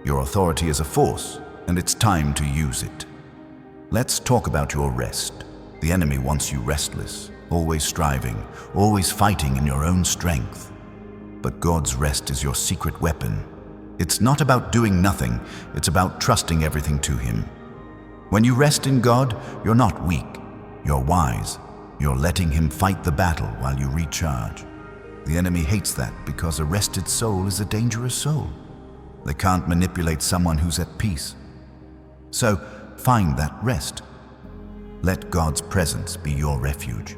Your authority is a force, and it's time to use it. Let's talk about your rest. The enemy wants you restless, always striving, always fighting in your own strength. But God's rest is your secret weapon. It's not about doing nothing, it's about trusting everything to Him. When you rest in God, you're not weak, you're wise. You're letting Him fight the battle while you recharge. The enemy hates that because a rested soul is a dangerous soul. They can't manipulate someone who's at peace. So, find that rest. Let God's presence be your refuge.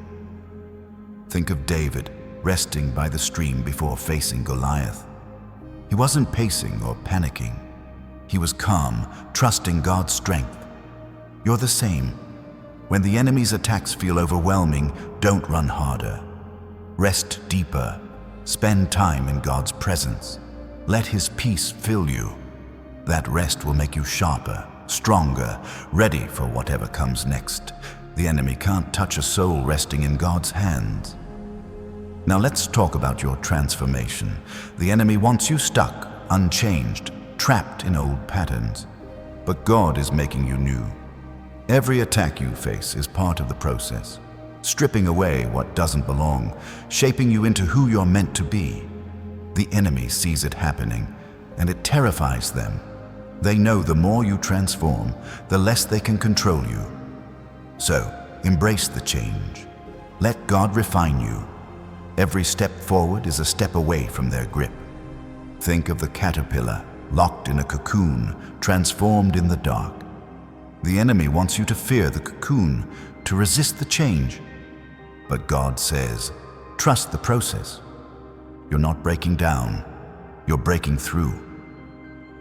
Think of David resting by the stream before facing Goliath. He wasn't pacing or panicking. He was calm, trusting God's strength. You're the same. When the enemy's attacks feel overwhelming, don't run harder. Rest deeper. Spend time in God's presence. Let His peace fill you. That rest will make you sharper, stronger, ready for whatever comes next. The enemy can't touch a soul resting in God's hands. Now let's talk about your transformation. The enemy wants you stuck, unchanged, trapped in old patterns. But God is making you new. Every attack you face is part of the process, stripping away what doesn't belong, shaping you into who you're meant to be. The enemy sees it happening, and it terrifies them. They know the more you transform, the less they can control you. So, embrace the change. Let God refine you. Every step forward is a step away from their grip. Think of the caterpillar, locked in a cocoon, transformed in the dark. The enemy wants you to fear the cocoon, to resist the change. But God says, trust the process. You're not breaking down, you're breaking through.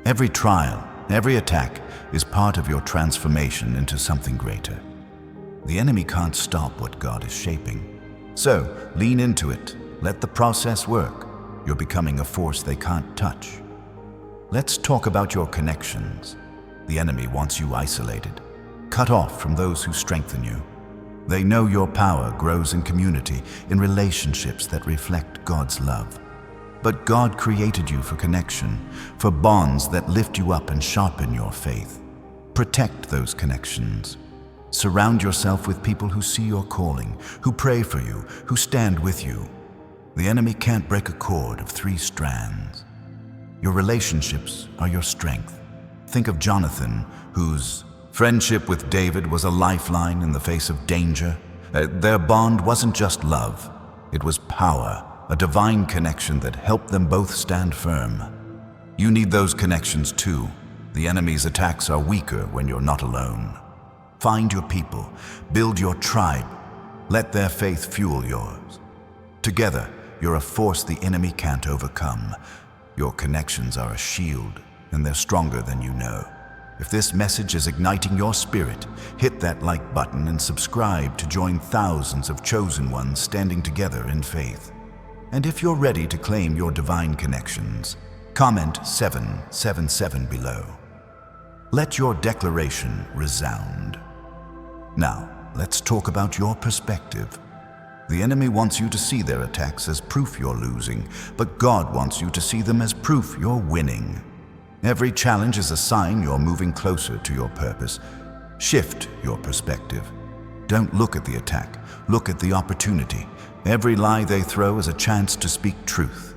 Every trial, every attack is part of your transformation into something greater. The enemy can't stop what God is shaping. So, lean into it, let the process work. You're becoming a force they can't touch. Let's talk about your connections. The enemy wants you isolated, cut off from those who strengthen you. They know your power grows in community, in relationships that reflect God's love. But God created you for connection, for bonds that lift you up and sharpen your faith. Protect those connections. Surround yourself with people who see your calling, who pray for you, who stand with you. The enemy can't break a cord of 3 strands. Your relationships are your strength. Think of Jonathan, whose friendship with David was a lifeline in the face of danger. Their bond wasn't just love, it was power, a divine connection that helped them both stand firm. You need those connections too. The enemy's attacks are weaker when you're not alone. Find your people, build your tribe, let their faith fuel yours. Together, you're a force the enemy can't overcome. Your connections are a shield, and they're stronger than you know. If this message is igniting your spirit, hit that like button and subscribe to join thousands of chosen ones standing together in faith. And if you're ready to claim your divine connections, comment 777 below. Let your declaration resound. Now, let's talk about your perspective. The enemy wants you to see their attacks as proof you're losing, but God wants you to see them as proof you're winning. Every challenge is a sign you're moving closer to your purpose. Shift your perspective. Don't look at the attack, look at the opportunity. Every lie they throw is a chance to speak truth.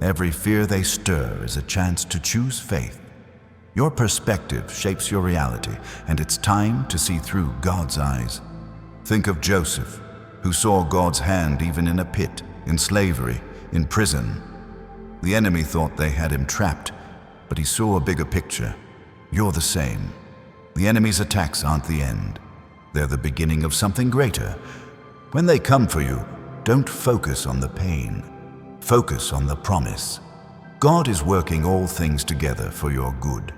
Every fear they stir is a chance to choose faith. Your perspective shapes your reality, and it's time to see through God's eyes. Think of Joseph, who saw God's hand even in a pit, in slavery, in prison. The enemy thought they had him trapped, but he saw a bigger picture. You're the same. The enemy's attacks aren't the end. They're the beginning of something greater. When they come for you, don't focus on the pain. Focus on the promise. God is working all things together for your good.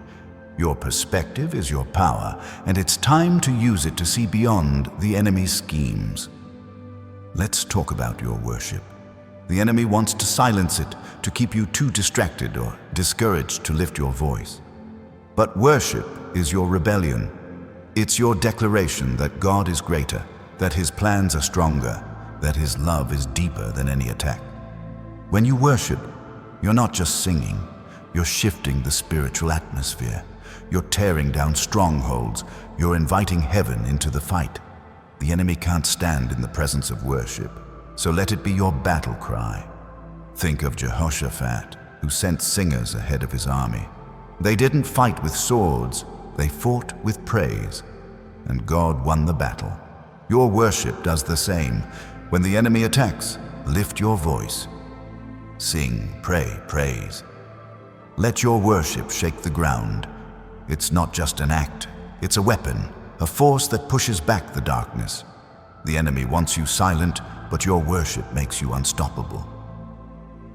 Your perspective is your power, and it's time to use it to see beyond the enemy's schemes. Let's talk about your worship. The enemy wants to silence it, to keep you too distracted or discouraged to lift your voice. But worship is your rebellion. It's your declaration that God is greater, that His plans are stronger, that His love is deeper than any attack. When you worship, you're not just singing, you're shifting the spiritual atmosphere. You're tearing down strongholds, you're inviting heaven into the fight. The enemy can't stand in the presence of worship, so let it be your battle cry. Think of Jehoshaphat, who sent singers ahead of his army. They didn't fight with swords, they fought with praise, and God won the battle. Your worship does the same. When the enemy attacks, lift your voice. Sing, pray, praise. Let your worship shake the ground. It's not just an act, it's a weapon, a force that pushes back the darkness. The enemy wants you silent, but your worship makes you unstoppable.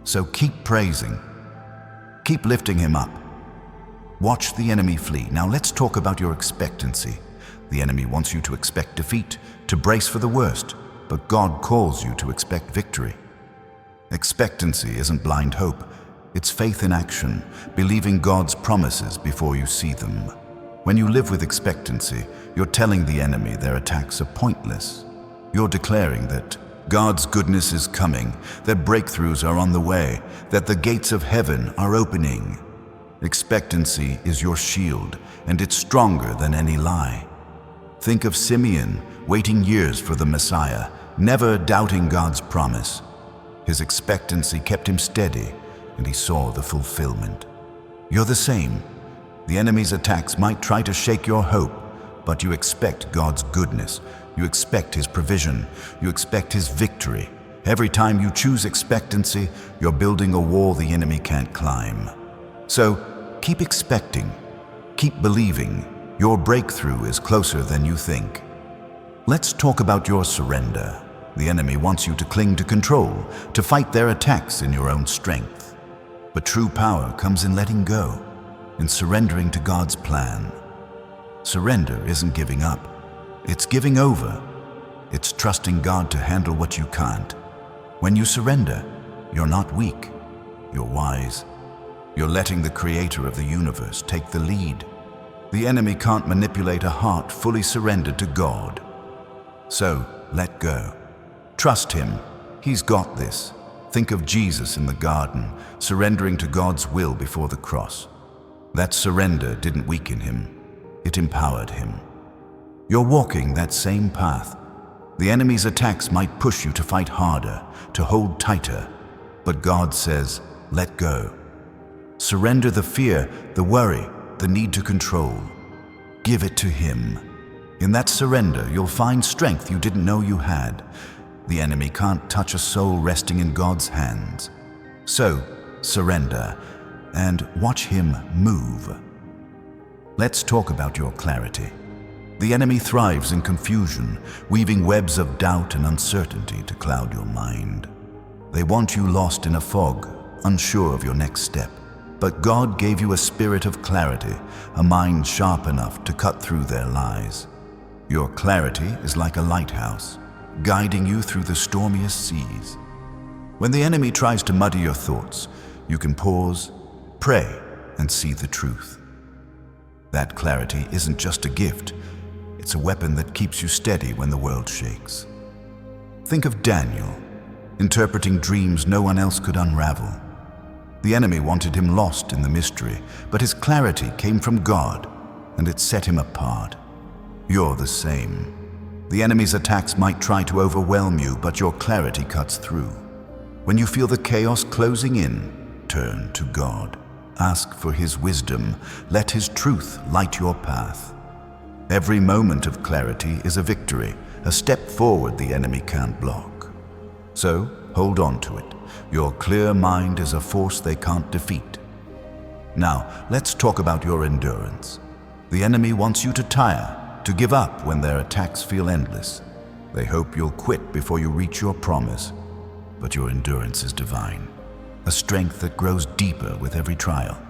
So keep praising. Keep lifting him up. Watch the enemy flee. Now let's talk about your expectancy. The enemy wants you to expect defeat, to brace for the worst, but God calls you to expect victory. Expectancy isn't blind hope. It's faith in action, believing God's promises before you see them. When you live with expectancy, you're telling the enemy their attacks are pointless. You're declaring that God's goodness is coming, that breakthroughs are on the way, that the gates of heaven are opening. Expectancy is your shield, and it's stronger than any lie. Think of Simeon, waiting years for the Messiah, never doubting God's promise. His expectancy kept him steady, and he saw the fulfillment. You're the same. The enemy's attacks might try to shake your hope, but you expect God's goodness. You expect His provision. You expect His victory. Every time you choose expectancy, you're building a wall the enemy can't climb. So keep expecting. Keep believing. Your breakthrough is closer than you think. Let's talk about your surrender. The enemy wants you to cling to control, to fight their attacks in your own strength. But true power comes in letting go, in surrendering to God's plan. Surrender isn't giving up. It's giving over. It's trusting God to handle what you can't. When you surrender, you're not weak. You're wise. You're letting the Creator of the universe take the lead. The enemy can't manipulate a heart fully surrendered to God. So, let go. Trust Him. He's got this. Think of Jesus in the garden, surrendering to God's will before the cross. That surrender didn't weaken Him. It empowered Him. You're walking that same path. The enemy's attacks might push you to fight harder, to hold tighter. But God says, let go. Surrender the fear, the worry, the need to control. Give it to Him. In that surrender, you'll find strength you didn't know you had. The enemy can't touch a soul resting in God's hands. So, surrender and watch Him move. Let's talk about your clarity. The enemy thrives in confusion, weaving webs of doubt and uncertainty to cloud your mind. They want you lost in a fog, unsure of your next step. But God gave you a spirit of clarity, a mind sharp enough to cut through their lies. Your clarity is like a lighthouse, guiding you through the stormiest seas. When the enemy tries to muddy your thoughts, you can pause, pray, and see the truth. That clarity isn't just a gift, it's a weapon that keeps you steady when the world shakes. Think of Daniel, interpreting dreams no one else could unravel. The enemy wanted him lost in the mystery, but his clarity came from God, and it set him apart. You're the same. The enemy's attacks might try to overwhelm you, but your clarity cuts through. When you feel the chaos closing in, turn to God. Ask for His wisdom. Let His truth light your path. Every moment of clarity is a victory, a step forward the enemy can't block. So, hold on to it. Your clear mind is a force they can't defeat. Now, let's talk about your endurance. The enemy wants you to tire, to give up when their attacks feel endless. They hope you'll quit before you reach your promise. But your endurance is divine, a strength that grows deeper with every trial.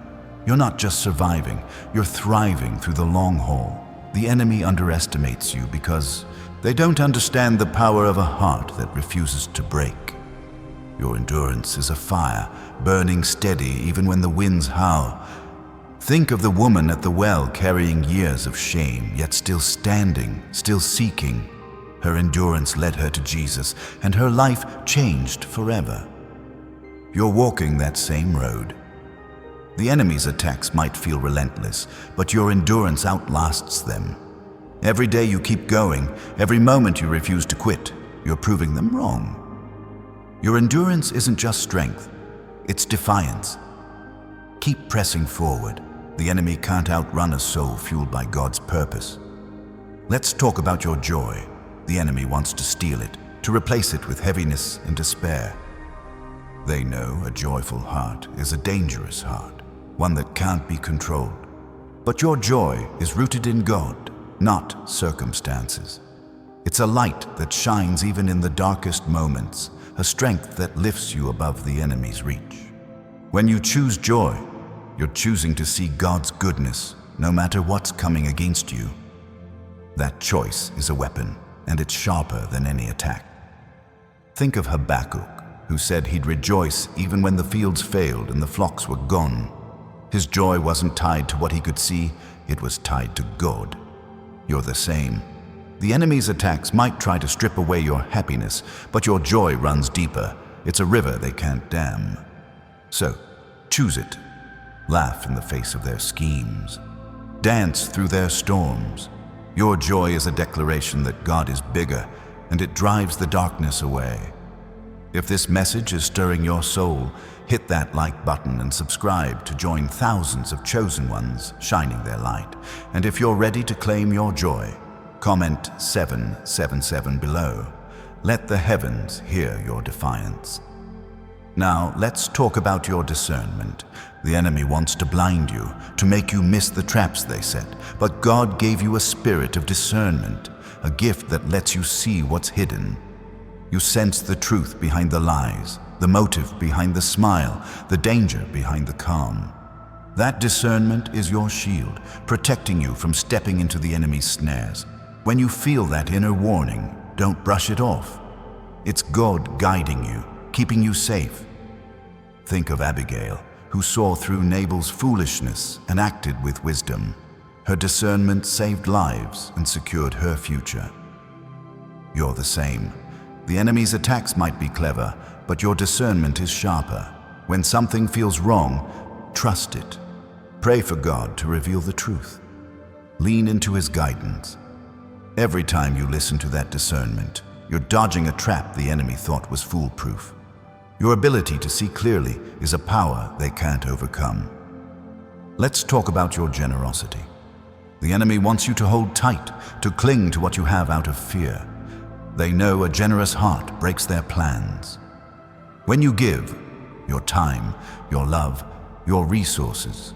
You're not just surviving, you're thriving through the long haul. The enemy underestimates you because they don't understand the power of a heart that refuses to break. Your endurance is a fire, burning steady even when the winds howl. Think of the woman at the well carrying years of shame, yet still standing, still seeking. Her endurance led her to Jesus, and her life changed forever. You're walking that same road. The enemy's attacks might feel relentless, but your endurance outlasts them. Every day you keep going, every moment you refuse to quit, you're proving them wrong. Your endurance isn't just strength, it's defiance. Keep pressing forward. The enemy can't outrun a soul fueled by God's purpose. Let's talk about your joy. The enemy wants to steal it, to replace it with heaviness and despair. They know a joyful heart is a dangerous heart, one that can't be controlled. But your joy is rooted in God, not circumstances. It's a light that shines even in the darkest moments, a strength that lifts you above the enemy's reach. When you choose joy, you're choosing to see God's goodness, no matter what's coming against you. That choice is a weapon, and it's sharper than any attack. Think of Habakkuk, who said he'd rejoice even when the fields failed and the flocks were gone. His joy wasn't tied to what he could see, it was tied to God. You're the same. The enemy's attacks might try to strip away your happiness, but your joy runs deeper. It's a river they can't dam. So, choose it. Laugh in the face of their schemes. Dance through their storms. Your joy is a declaration that God is bigger, and it drives the darkness away. If this message is stirring your soul, hit that like button and subscribe to join thousands of chosen ones shining their light. And if you're ready to claim your joy, comment 777 below. Let the heavens hear your defiance. Now, let's talk about your discernment. The enemy wants to blind you, to make you miss the traps they set. But God gave you a spirit of discernment, a gift that lets you see what's hidden. You sense the truth behind the lies, the motive behind the smile, the danger behind the calm. That discernment is your shield, protecting you from stepping into the enemy's snares. When you feel that inner warning, don't brush it off. It's God guiding you, keeping you safe. Think of Abigail, who saw through Nabal's foolishness and acted with wisdom. Her discernment saved lives and secured her future. You're the same. The enemy's attacks might be clever, but your discernment is sharper. When something feels wrong, trust it. Pray for God to reveal the truth. Lean into His guidance. Every time you listen to that discernment, you're dodging a trap the enemy thought was foolproof. Your ability to see clearly is a power they can't overcome. Let's talk about your generosity. The enemy wants you to hold tight, to cling to what you have out of fear. They know a generous heart breaks their plans. When you give, your time, your love, your resources,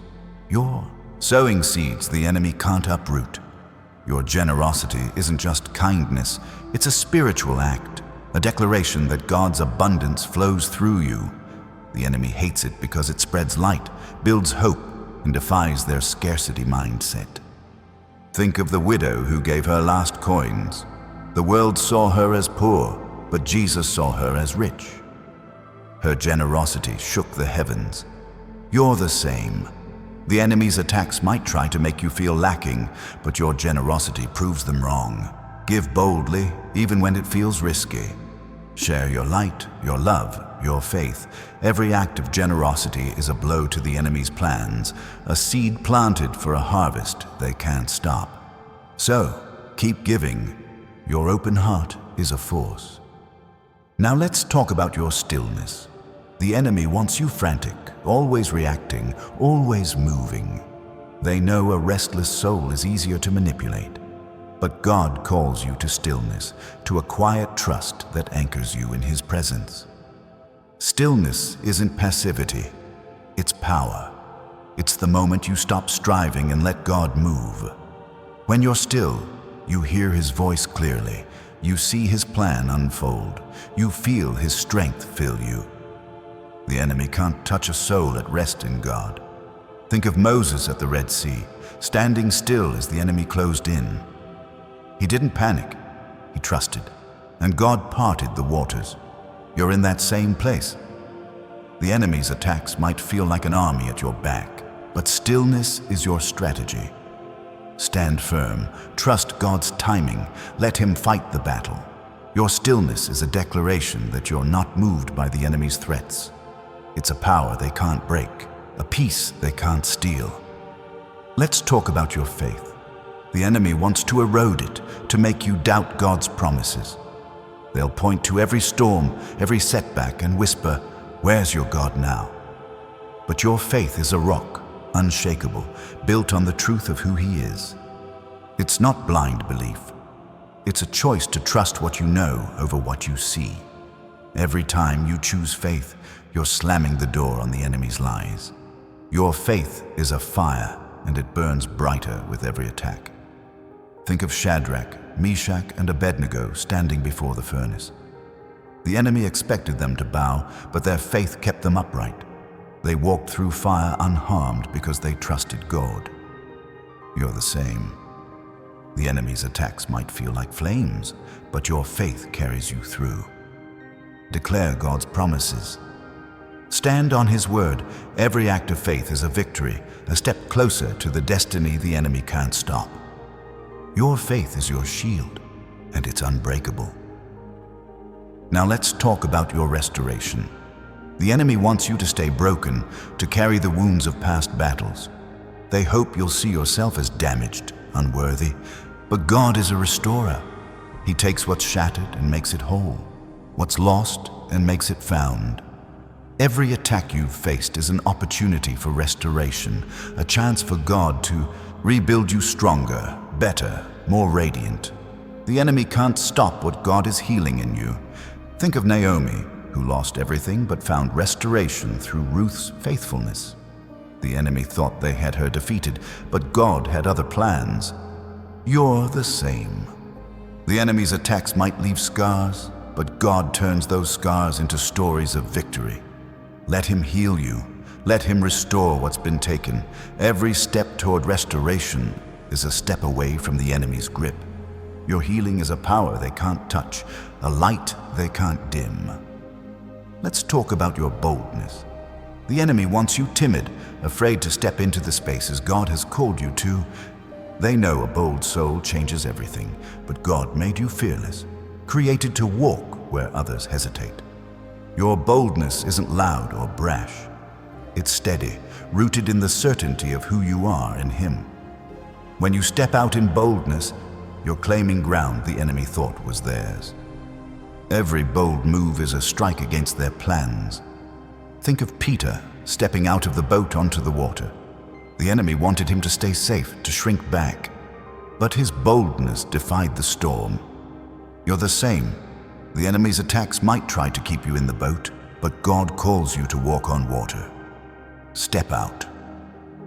you're sowing seeds the enemy can't uproot. Your generosity isn't just kindness, it's a spiritual act, a declaration that God's abundance flows through you. The enemy hates it because it spreads light, builds hope, and defies their scarcity mindset. Think of the widow who gave her last coins. The world saw her as poor, but Jesus saw her as rich. Her generosity shook the heavens. You're the same. The enemy's attacks might try to make you feel lacking, but your generosity proves them wrong. Give boldly, even when it feels risky. Share your light, your love, your faith. Every act of generosity is a blow to the enemy's plans, a seed planted for a harvest they can't stop. So, keep giving. Your open heart is a force. Now let's talk about your stillness. The enemy wants you frantic, always reacting, always moving. They know a restless soul is easier to manipulate. But God calls you to stillness, to a quiet trust that anchors you in His presence. Stillness isn't passivity, it's power. It's the moment you stop striving and let God move. When you're still, you hear His voice clearly. You see His plan unfold. You feel His strength fill you. The enemy can't touch a soul at rest in God. Think of Moses at the Red Sea, standing still as the enemy closed in. He didn't panic, he trusted, and God parted the waters. You're in that same place. The enemy's attacks might feel like an army at your back, but stillness is your strategy. Stand firm, trust God's timing, let Him fight the battle. Your stillness is a declaration that you're not moved by the enemy's threats. It's a power they can't break, a peace they can't steal. Let's talk about your faith. The enemy wants to erode it, to make you doubt God's promises. They'll point to every storm, every setback, and whisper, "Where's your God now?" But your faith is a rock, unshakable, built on the truth of who He is. It's not blind belief. It's a choice to trust what you know over what you see. Every time you choose faith, you're slamming the door on the enemy's lies. Your faith is a fire, and it burns brighter with every attack. Think of Shadrach, Meshach, and Abednego standing before the furnace. The enemy expected them to bow, but their faith kept them upright. They walked through fire unharmed because they trusted God. You're the same. The enemy's attacks might feel like flames, but your faith carries you through. Declare God's promises. Stand on His word. Every act of faith is a victory, a step closer to the destiny the enemy can't stop. Your faith is your shield, and it's unbreakable. Now let's talk about your restoration. The enemy wants you to stay broken, to carry the wounds of past battles. They hope you'll see yourself as damaged, unworthy, but God is a restorer. He takes what's shattered and makes it whole, what's lost and makes it found. Every attack you've faced is an opportunity for restoration, a chance for God to rebuild you stronger, better, more radiant. The enemy can't stop what God is healing in you. Think of Naomi, who lost everything but found restoration through Ruth's faithfulness. The enemy thought they had her defeated, but God had other plans. You're the same. The enemy's attacks might leave scars, but God turns those scars into stories of victory. Let Him heal you. Let Him restore what's been taken. Every step toward restoration is a step away from the enemy's grip. Your healing is a power they can't touch, a light they can't dim. Let's talk about your boldness. The enemy wants you timid, afraid to step into the spaces God has called you to. They know a bold soul changes everything, but God made you fearless, created to walk where others hesitate. Your boldness isn't loud or brash. It's steady, rooted in the certainty of who you are in Him. When you step out in boldness, you're claiming ground the enemy thought was theirs. Every bold move is a strike against their plans. Think of Peter stepping out of the boat onto the water. The enemy wanted him to stay safe, to shrink back. But his boldness defied the storm. You're the same. The enemy's attacks might try to keep you in the boat, but God calls you to walk on water. Step out.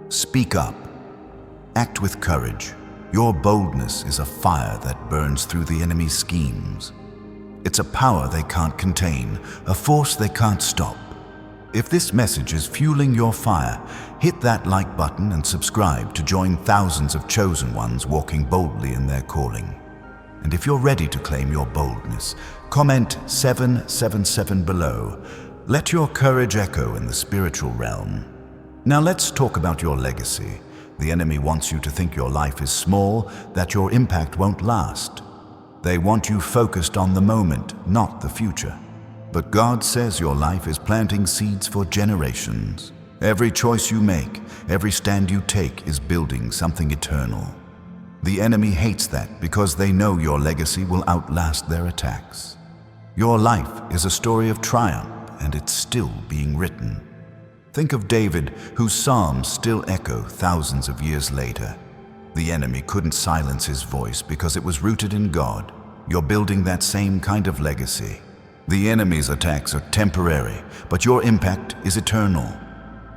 Speak up. Act with courage. Your boldness is a fire that burns through the enemy's schemes. It's a power they can't contain, a force they can't stop. If this message is fueling your fire, hit that like button and subscribe to join thousands of chosen ones walking boldly in their calling. And if you're ready to claim your boldness, comment 777 below. Let your courage echo in the spiritual realm. Now let's talk about your legacy. The enemy wants you to think your life is small, that your impact won't last. They want you focused on the moment, not the future. But God says your life is planting seeds for generations. Every choice you make, every stand you take is building something eternal. The enemy hates that because they know your legacy will outlast their attacks. Your life is a story of triumph, and it's still being written. Think of David, whose psalms still echo thousands of years later. The enemy couldn't silence his voice because it was rooted in God. You're building that same kind of legacy. The enemy's attacks are temporary, but your impact is eternal.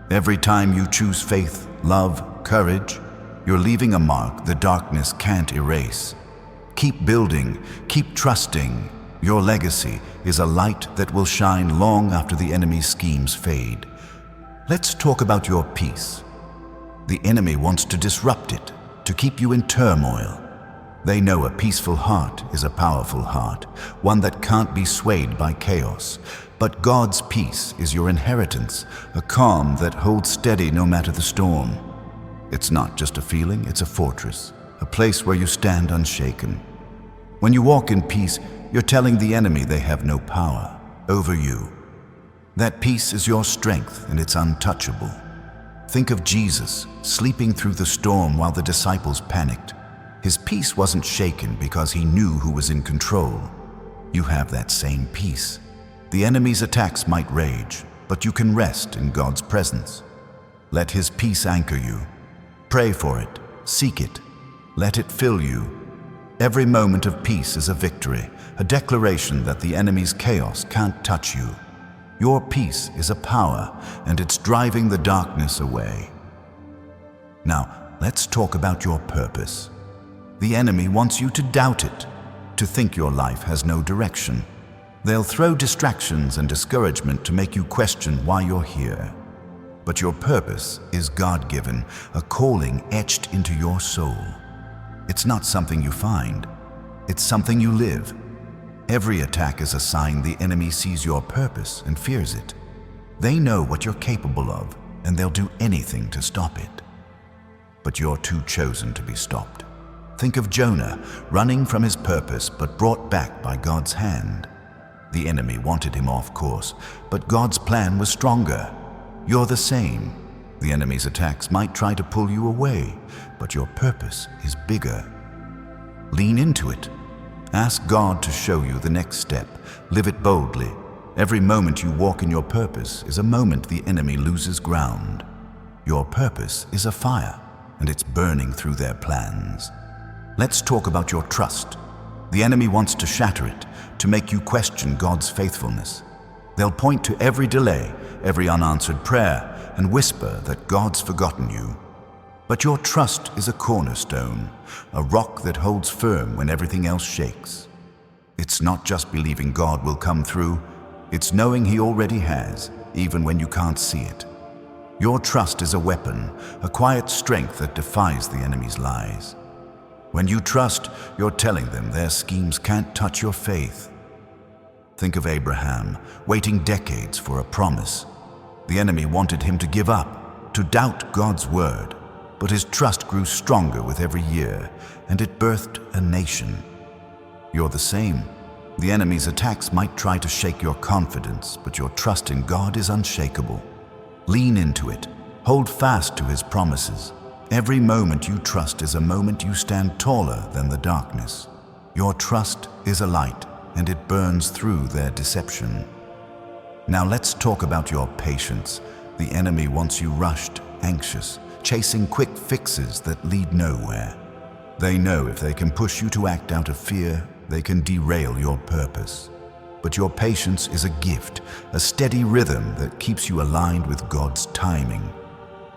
Every time you choose faith, love, courage, you're leaving a mark the darkness can't erase. Keep building, keep trusting. Your legacy is a light that will shine long after the enemy's schemes fade. Let's talk about your peace. The enemy wants to disrupt it, to keep you in turmoil. They know a peaceful heart is a powerful heart, one that can't be swayed by chaos. But God's peace is your inheritance, a calm that holds steady no matter the storm. It's not just a feeling, it's a fortress, a place where you stand unshaken. When you walk in peace, you're telling the enemy they have no power over you. That peace is your strength, and it's untouchable. Think of Jesus sleeping through the storm while the disciples panicked. His peace wasn't shaken because he knew who was in control. You have that same peace. The enemy's attacks might rage, but you can rest in God's presence. Let his peace anchor you. Pray for it, seek it, let it fill you. Every moment of peace is a victory, a declaration that the enemy's chaos can't touch you. Your peace is a power, and it's driving the darkness away. Now, let's talk about your purpose. The enemy wants you to doubt it, to think your life has no direction. They'll throw distractions and discouragement to make you question why you're here. But your purpose is God-given, a calling etched into your soul. It's not something you find, it's something you live. Every attack is a sign the enemy sees your purpose and fears it. They know what you're capable of, and they'll do anything to stop it. But you're too chosen to be stopped. Think of Jonah, running from his purpose but brought back by God's hand. The enemy wanted him off course, but God's plan was stronger. You're the same. The enemy's attacks might try to pull you away, but your purpose is bigger. Lean into it. Ask God to show you the next step. Live it boldly. Every moment you walk in your purpose is a moment the enemy loses ground. Your purpose is a fire, and it's burning through their plans. Let's talk about your trust. The enemy wants to shatter it, to make you question God's faithfulness. They'll point to every delay, every unanswered prayer, and whisper that God's forgotten you. But your trust is a cornerstone, a rock that holds firm when everything else shakes. It's not just believing God will come through, it's knowing He already has, even when you can't see it. Your trust is a weapon, a quiet strength that defies the enemy's lies. When you trust, you're telling them their schemes can't touch your faith. Think of Abraham, waiting decades for a promise. The enemy wanted him to give up, to doubt God's word. But his trust grew stronger with every year, and it birthed a nation. You're the same. The enemy's attacks might try to shake your confidence, but your trust in God is unshakable. Lean into it. Hold fast to His promises. Every moment you trust is a moment you stand taller than the darkness. Your trust is a light, and it burns through their deception. Now let's talk about your patience. The enemy wants you rushed, anxious, chasing quick fixes that lead nowhere. They know if they can push you to act out of fear, they can derail your purpose. But your patience is a gift, a steady rhythm that keeps you aligned with God's timing.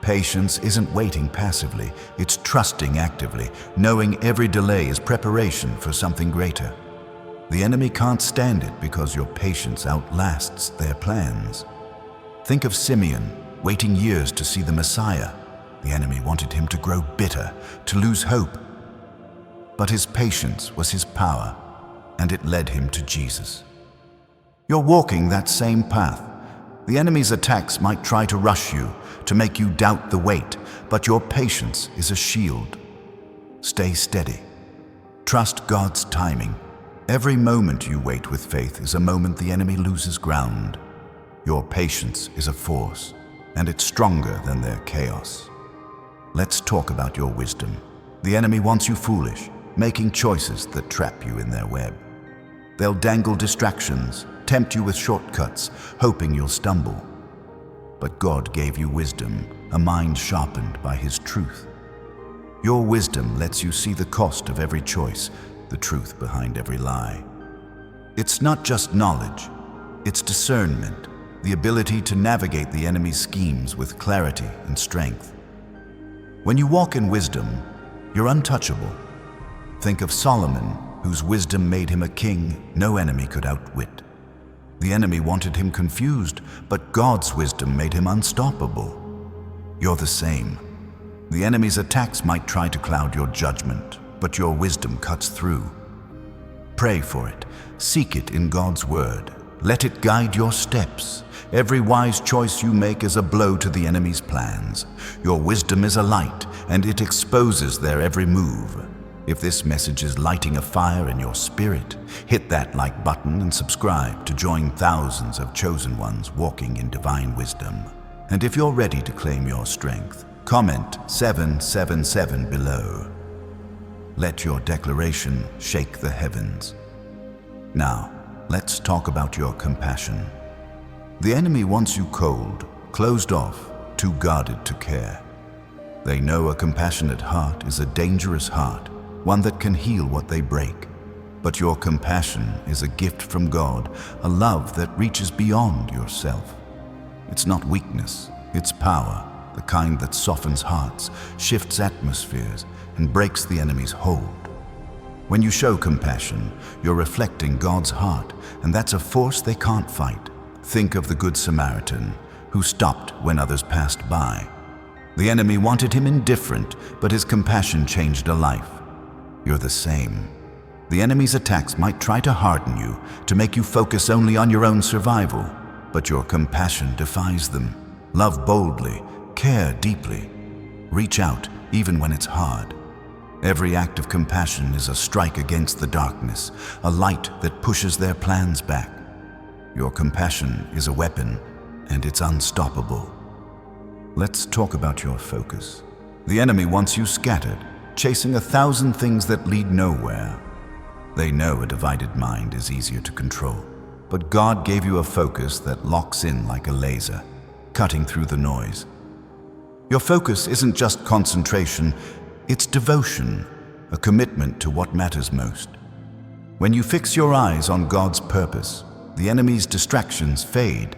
Patience isn't waiting passively, it's trusting actively, knowing every delay is preparation for something greater. The enemy can't stand it because your patience outlasts their plans. Think of Simeon, waiting years to see the Messiah. The enemy wanted him to grow bitter, to lose hope. But his patience was his power, and it led him to Jesus. You're walking that same path. The enemy's attacks might try to rush you, to make you doubt the wait, but your patience is a shield. Stay steady. Trust God's timing. Every moment you wait with faith is a moment the enemy loses ground. Your patience is a force, and it's stronger than their chaos. Let's talk about your wisdom. The enemy wants you foolish, making choices that trap you in their web. They'll dangle distractions, tempt you with shortcuts, hoping you'll stumble. But God gave you wisdom, a mind sharpened by His truth. Your wisdom lets you see the cost of every choice, the truth behind every lie. It's not just knowledge, it's discernment, the ability to navigate the enemy's schemes with clarity and strength. When you walk in wisdom, you're untouchable. Think of Solomon, whose wisdom made him a king no enemy could outwit. The enemy wanted him confused, but God's wisdom made him unstoppable. You're the same. The enemy's attacks might try to cloud your judgment, but your wisdom cuts through. Pray for it. Seek it in God's word. Let it guide your steps. Every wise choice you make is a blow to the enemy's plans. Your wisdom is a light, and it exposes their every move. If this message is lighting a fire in your spirit, hit that like button and subscribe to join thousands of chosen ones walking in divine wisdom. And if you're ready to claim your strength, comment 777 below. Let your declaration shake the heavens. Now, let's talk about your compassion. The enemy wants you cold, closed off, too guarded to care. They know a compassionate heart is a dangerous heart, one that can heal what they break. But your compassion is a gift from God, a love that reaches beyond yourself. It's not weakness, it's power, the kind that softens hearts, shifts atmospheres, and breaks the enemy's hold. When you show compassion, you're reflecting God's heart, and that's a force they can't fight. Think of the Good Samaritan, who stopped when others passed by. The enemy wanted him indifferent, but his compassion changed a life. You're the same. The enemy's attacks might try to harden you, to make you focus only on your own survival, but your compassion defies them. Love boldly, care deeply. Reach out even when it's hard. Every act of compassion is a strike against the darkness, a light that pushes their plans back. Your compassion is a weapon, and it's unstoppable. Let's talk about your focus. The enemy wants you scattered, chasing 1,000 things that lead nowhere. They know a divided mind is easier to control, but God gave you a focus that locks in like a laser, cutting through the noise. Your focus isn't just concentration, it's devotion, a commitment to what matters most. When you fix your eyes on God's purpose, the enemy's distractions fade.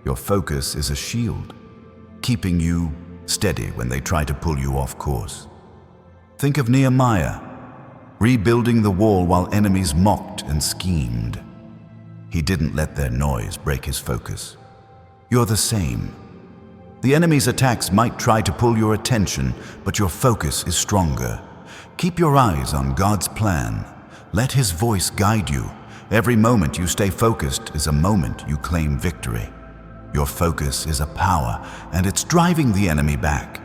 Your focus is a shield, keeping you steady when they try to pull you off course. Think of Nehemiah, rebuilding the wall while enemies mocked and schemed. He didn't let their noise break his focus. You're the same. The enemy's attacks might try to pull your attention, but your focus is stronger. Keep your eyes on God's plan. Let His voice guide you. Every moment you stay focused is a moment you claim victory. Your focus is a power, and it's driving the enemy back.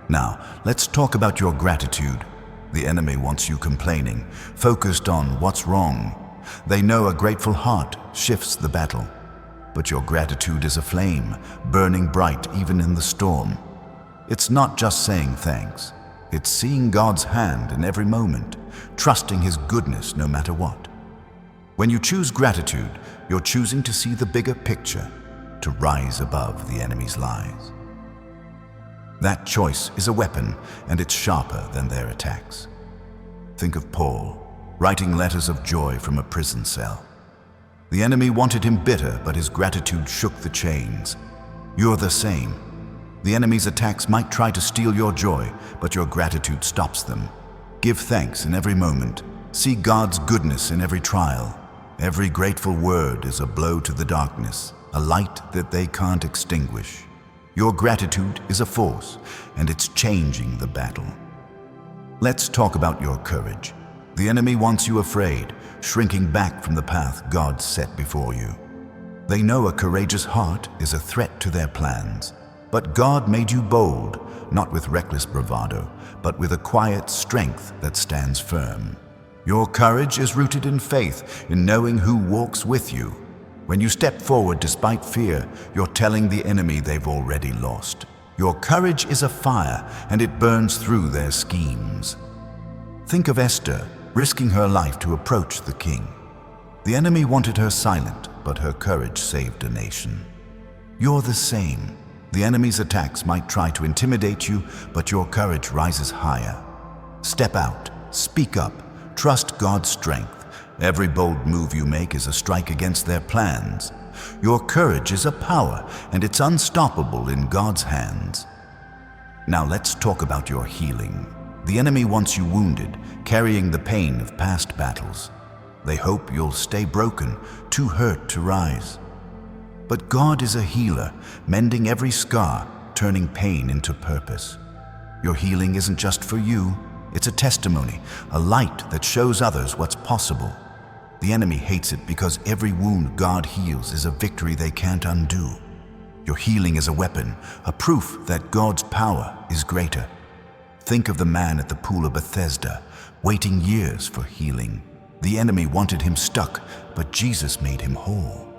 Now, let's talk about your gratitude. The enemy wants you complaining, focused on what's wrong. They know a grateful heart shifts the battle. But your gratitude is a flame, burning bright even in the storm. It's not just saying thanks. It's seeing God's hand in every moment, trusting His goodness no matter what. When you choose gratitude, you're choosing to see the bigger picture, to rise above the enemy's lies. That choice is a weapon, and it's sharper than their attacks. Think of Paul, writing letters of joy from a prison cell. The enemy wanted him bitter, but his gratitude shook the chains. You're the same. The enemy's attacks might try to steal your joy, but your gratitude stops them. Give thanks in every moment. See God's goodness in every trial. Every grateful word is a blow to the darkness, a light that they can't extinguish. Your gratitude is a force, and it's changing the battle. Let's talk about your courage. The enemy wants you afraid, shrinking back from the path God set before you. They know a courageous heart is a threat to their plans. But God made you bold, not with reckless bravado, but with a quiet strength that stands firm. Your courage is rooted in faith, in knowing who walks with you. When you step forward despite fear, you're telling the enemy they've already lost. Your courage is a fire, and it burns through their schemes. Think of Esther, risking her life to approach the king. The enemy wanted her silent, but her courage saved a nation. You're the same. The enemy's attacks might try to intimidate you, but your courage rises higher. Step out, speak up, trust God's strength. Every bold move you make is a strike against their plans. Your courage is a power, and it's unstoppable in God's hands. Now let's talk about your healing. The enemy wants you wounded, carrying the pain of past battles. They hope you'll stay broken, too hurt to rise. But God is a healer, mending every scar, turning pain into purpose. Your healing isn't just for you, It's a testimony, a light that shows others what's possible. The enemy hates it because every wound God heals is a victory they can't undo. Your healing is a weapon, a proof that God's power is greater. Think of the man at the pool of Bethesda, waiting years for healing. The enemy wanted him stuck, but Jesus made him whole.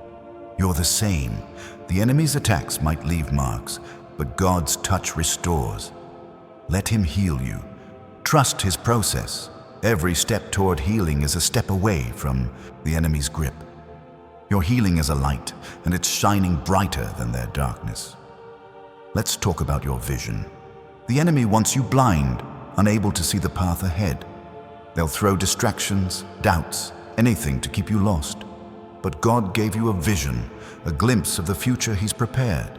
You're the same. The enemy's attacks might leave marks, but God's touch restores. Let him heal you. Trust his process. Every step toward healing is a step away from the enemy's grip. Your healing is a light, and it's shining brighter than their darkness. Let's talk about your vision. The enemy wants you blind, unable to see the path ahead. They'll throw distractions, doubts, anything to keep you lost. But God gave you a vision, a glimpse of the future He's prepared.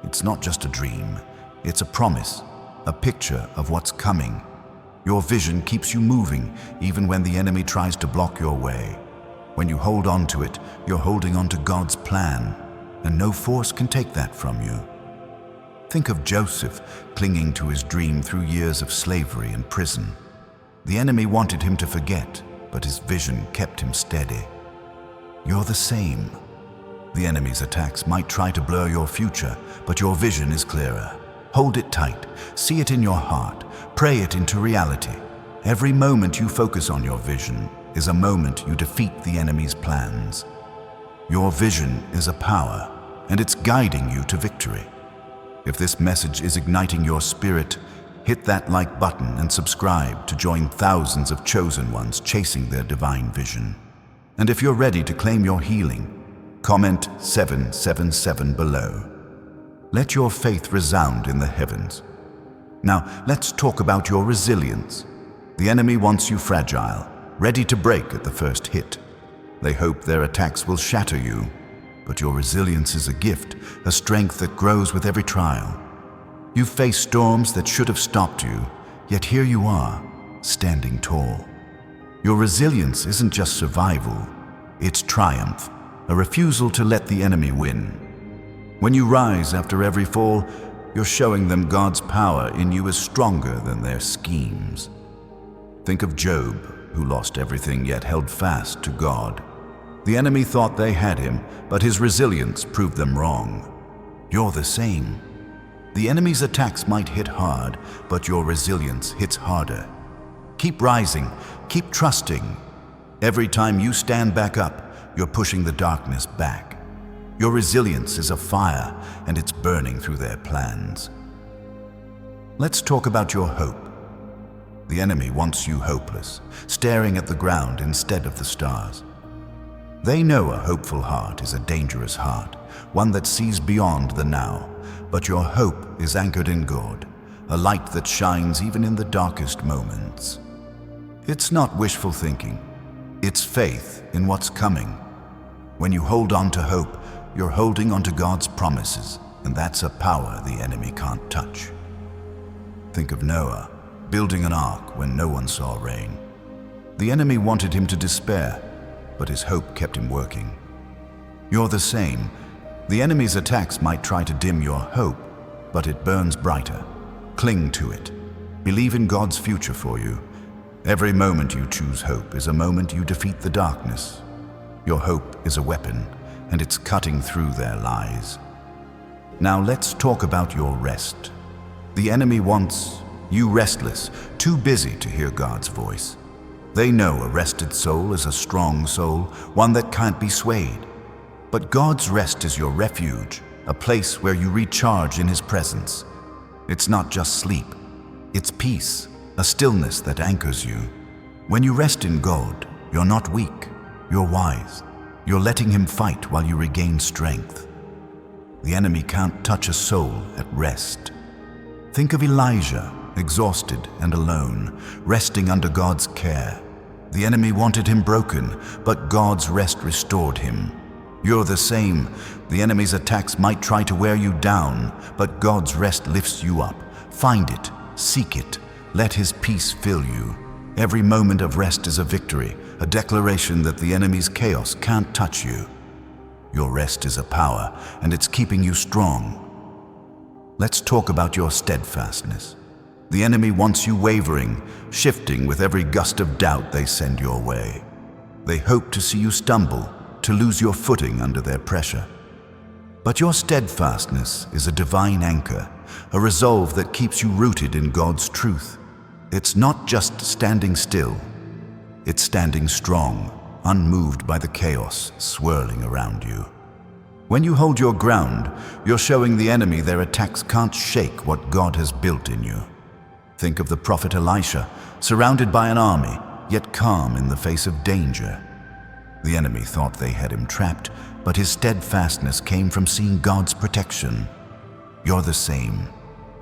It's not just a dream, it's a promise, a picture of what's coming. Your vision keeps you moving, even when the enemy tries to block your way. When you hold on to it, you're holding on to God's plan, and no force can take that from you. Think of Joseph clinging to his dream through years of slavery and prison. The enemy wanted him to forget, but his vision kept him steady. You're the same. The enemy's attacks might try to blur your future, but your vision is clearer. Hold it tight, see it in your heart, pray it into reality. Every moment you focus on your vision is a moment you defeat the enemy's plans. Your vision is a power, and it's guiding you to victory. If this message is igniting your spirit, hit that like button and subscribe to join thousands of chosen ones chasing their divine vision. And if you're ready to claim your healing, comment 777 below. Let your faith resound in the heavens. Now, let's talk about your resilience. The enemy wants you fragile, ready to break at the first hit. They hope their attacks will shatter you, but your resilience is a gift, a strength that grows with every trial. You've faced storms that should have stopped you, yet here you are, standing tall. Your resilience isn't just survival, it's triumph, a refusal to let the enemy win. When you rise after every fall, you're showing them God's power in you is stronger than their schemes. Think of Job, who lost everything yet held fast to God. The enemy thought they had him, but his resilience proved them wrong. You're the same. The enemy's attacks might hit hard, but your resilience hits harder. Keep rising, keep trusting. Every time you stand back up, you're pushing the darkness back. Your resilience is a fire, and it's burning through their plans. Let's talk about your hope. The enemy wants you hopeless, staring at the ground instead of the stars. They know a hopeful heart is a dangerous heart, one that sees beyond the now, but your hope is anchored in God, a light that shines even in the darkest moments. It's not wishful thinking, it's faith in what's coming. When you hold on to hope, you're holding on to God's promises, and that's a power the enemy can't touch. Think of Noah, building an ark when no one saw rain. The enemy wanted him to despair, but his hope kept him working. You're the same. The enemy's attacks might try to dim your hope, but it burns brighter. Cling to it. Believe in God's future for you. Every moment you choose hope is a moment you defeat the darkness. Your hope is a weapon, and it's cutting through their lies. Now let's talk about your rest. The enemy wants you restless, too busy to hear God's voice. They know a rested soul is a strong soul, one that can't be swayed. But God's rest is your refuge, a place where you recharge in His presence. It's not just sleep, it's peace, a stillness that anchors you. When you rest in God, you're not weak, you're wise. You're letting Him fight while you regain strength. The enemy can't touch a soul at rest. Think of Elijah, exhausted and alone, resting under God's care. The enemy wanted him broken, but God's rest restored him. You're the same. The enemy's attacks might try to wear you down, but God's rest lifts you up. Find it, seek it, let His peace fill you. Every moment of rest is a victory, a declaration that the enemy's chaos can't touch you. Your rest is a power, and it's keeping you strong. Let's talk about your steadfastness. The enemy wants you wavering, shifting with every gust of doubt they send your way. They hope to see you stumble, to lose your footing under their pressure. But your steadfastness is a divine anchor, a resolve that keeps you rooted in God's truth. It's not just standing still, it's standing strong, unmoved by the chaos swirling around you. When you hold your ground, you're showing the enemy their attacks can't shake what God has built in you. Think of the prophet Elisha, surrounded by an army, yet calm in the face of danger. The enemy thought they had him trapped, but his steadfastness came from seeing God's protection. You're the same.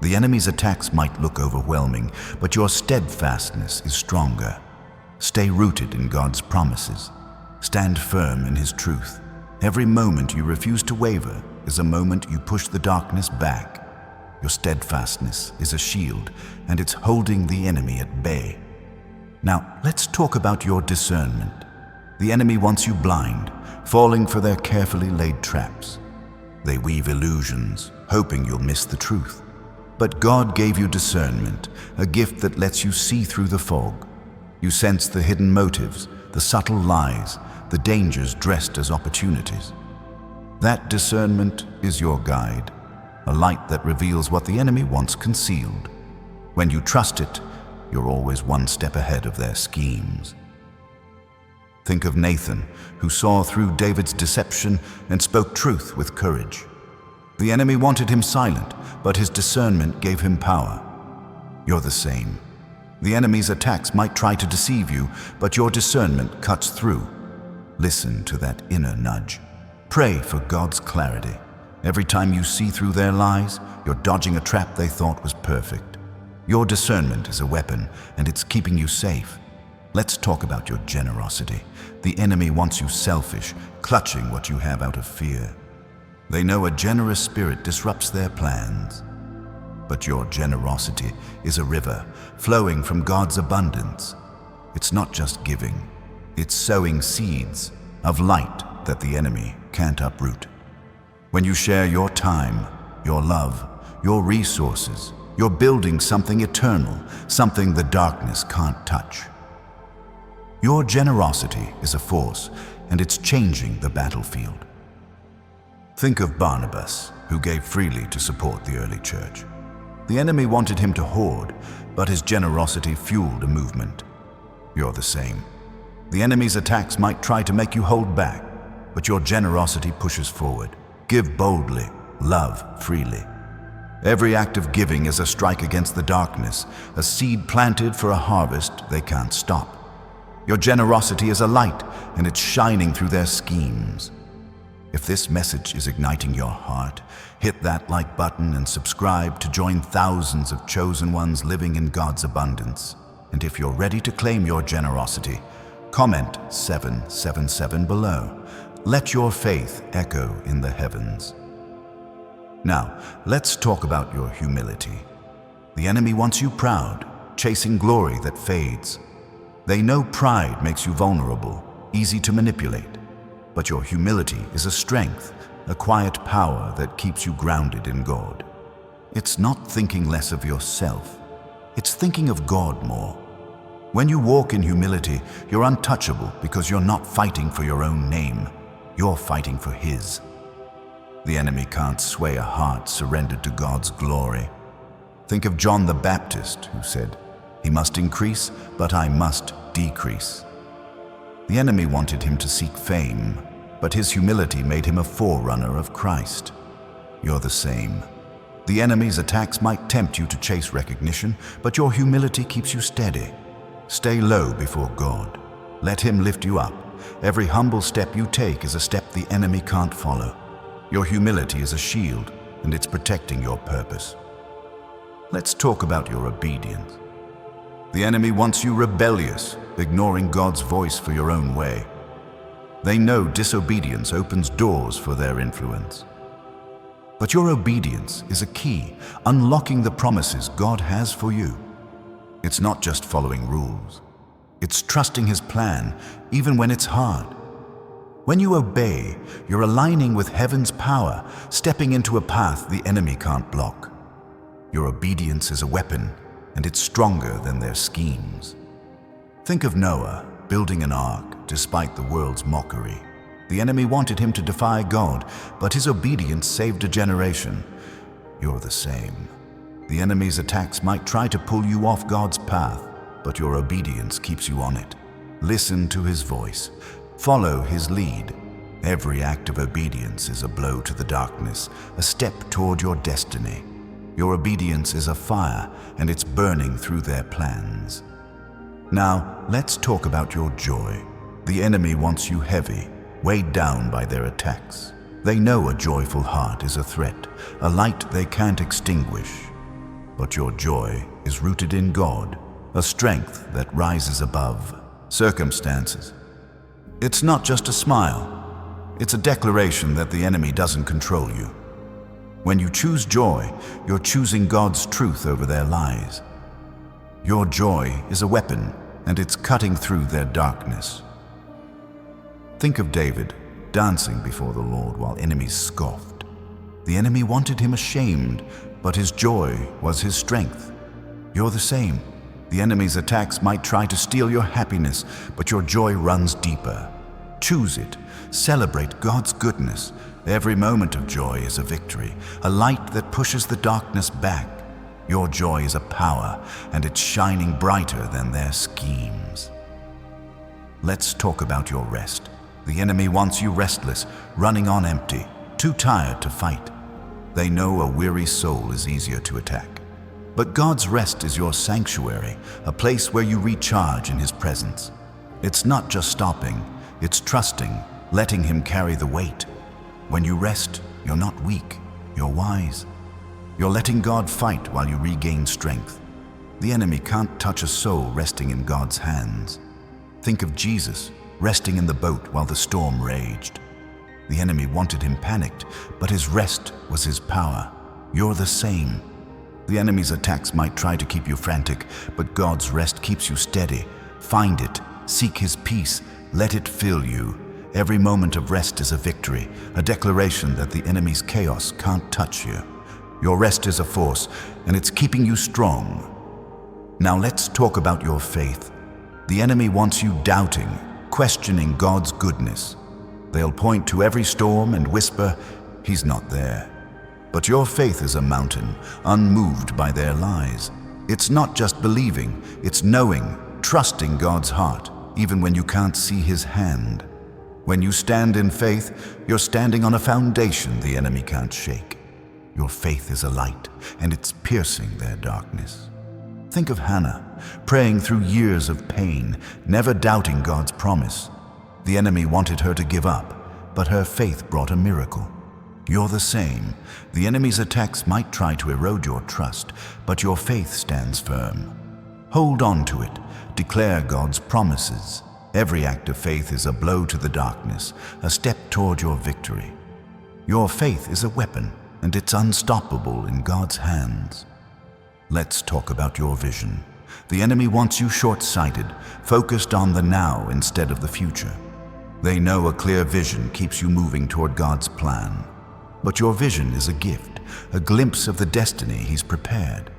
The enemy's attacks might look overwhelming, but your steadfastness is stronger. Stay rooted in God's promises. Stand firm in His truth. Every moment you refuse to waver is a moment you push the darkness back. Your steadfastness is a shield, and it's holding the enemy at bay. Now, let's talk about your discernment. The enemy wants you blind, falling for their carefully laid traps. They weave illusions, hoping you'll miss the truth. But God gave you discernment, a gift that lets you see through the fog. You sense the hidden motives, the subtle lies, the dangers dressed as opportunities. That discernment is your guide, a light that reveals what the enemy wants concealed. When you trust it, you're always one step ahead of their schemes. Think of Nathan, who saw through David's deception and spoke truth with courage. The enemy wanted him silent, but his discernment gave him power. You're the same. The enemy's attacks might try to deceive you, but your discernment cuts through. Listen to that inner nudge. Pray for God's clarity. Every time you see through their lies, you're dodging a trap they thought was perfect. Your discernment is a weapon, and it's keeping you safe. Let's talk about your generosity. The enemy wants you selfish, clutching what you have out of fear. They know a generous spirit disrupts their plans. But your generosity is a river flowing from God's abundance. It's not just giving, it's sowing seeds of light that the enemy can't uproot. When you share your time, your love, your resources, you're building something eternal, something the darkness can't touch. Your generosity is a force, and it's changing the battlefield. Think of Barnabas, who gave freely to support the early church. The enemy wanted him to hoard, but his generosity fueled a movement. You're the same. The enemy's attacks might try to make you hold back, but your generosity pushes forward. Give boldly, love freely. Every act of giving is a strike against the darkness, a seed planted for a harvest they can't stop. Your generosity is a light, and it's shining through their schemes. If this message is igniting your heart, hit that like button and subscribe to join thousands of chosen ones living in God's abundance. And if you're ready to claim your generosity, comment 777 below. Let your faith echo in the heavens. Now, let's talk about your humility. The enemy wants you proud, chasing glory that fades. They know pride makes you vulnerable, easy to manipulate. But your humility is a strength, a quiet power that keeps you grounded in God. It's not thinking less of yourself. It's thinking of God more. When you walk in humility, you're untouchable because you're not fighting for your own name. You're fighting for His. The enemy can't sway a heart surrendered to God's glory. Think of John the Baptist, who said, "He must increase, but I must decrease." The enemy wanted him to seek fame, but his humility made him a forerunner of Christ. You're the same. The enemy's attacks might tempt you to chase recognition, but your humility keeps you steady. Stay low before God. Let Him lift you up. Every humble step you take is a step the enemy can't follow. Your humility is a shield, and it's protecting your purpose. Let's talk about your obedience. The enemy wants you rebellious, ignoring God's voice for your own way. They know disobedience opens doors for their influence. But your obedience is a key, unlocking the promises God has for you. It's not just following rules. It's trusting His plan, even when it's hard. When you obey, you're aligning with heaven's power, stepping into a path the enemy can't block. Your obedience is a weapon, and it's stronger than their schemes. Think of Noah building an ark despite the world's mockery. The enemy wanted him to defy God, but his obedience saved a generation. You're the same. The enemy's attacks might try to pull you off God's path, but your obedience keeps you on it. Listen to his voice. Follow his lead. Every act of obedience is a blow to the darkness, a step toward your destiny. Your obedience is a fire, and it's burning through their plans. Now, let's talk about your joy. The enemy wants you heavy, weighed down by their attacks. They know a joyful heart is a threat, a light they can't extinguish. But your joy is rooted in God, a strength that rises above circumstances. It's not just a smile. It's a declaration that the enemy doesn't control you. When you choose joy, you're choosing God's truth over their lies. Your joy is a weapon, and it's cutting through their darkness. Think of David dancing before the Lord while enemies scoffed. The enemy wanted him ashamed, but his joy was his strength. You're the same. The enemy's attacks might try to steal your happiness, but your joy runs deeper. Choose it. Celebrate God's goodness. Every moment of joy is a victory, a light that pushes the darkness back. Your joy is a power, and it's shining brighter than their schemes. Let's talk about your rest. The enemy wants you restless, running on empty, too tired to fight. They know a weary soul is easier to attack. But God's rest is your sanctuary, a place where you recharge in his presence. It's not just stopping, it's trusting, letting him carry the weight. When you rest, you're not weak, you're wise. You're letting God fight while you regain strength. The enemy can't touch a soul resting in God's hands. Think of Jesus resting in the boat while the storm raged. The enemy wanted him panicked, but his rest was his power. You're the same. The enemy's attacks might try to keep you frantic, but God's rest keeps you steady. Find it, seek his peace, let it fill you. Every moment of rest is a victory, a declaration that the enemy's chaos can't touch you. Your rest is a force, and it's keeping you strong. Now let's talk about your faith. The enemy wants you doubting, questioning God's goodness. They'll point to every storm and whisper, "He's not there." But your faith is a mountain, unmoved by their lies. It's not just believing, it's knowing, trusting God's heart, even when you can't see his hand. When you stand in faith, you're standing on a foundation the enemy can't shake. Your faith is a light, and it's piercing their darkness. Think of Hannah, praying through years of pain, never doubting God's promise. The enemy wanted her to give up, but her faith brought a miracle. You're the same. The enemy's attacks might try to erode your trust, but your faith stands firm. Hold on to it. Declare God's promises. Every act of faith is a blow to the darkness, a step toward your victory. Your faith is a weapon, and it's unstoppable in God's hands. Let's talk about your vision. The enemy wants you short-sighted, focused on the now instead of the future. They know a clear vision keeps you moving toward God's plan. But your vision is a gift, a glimpse of the destiny he's prepared.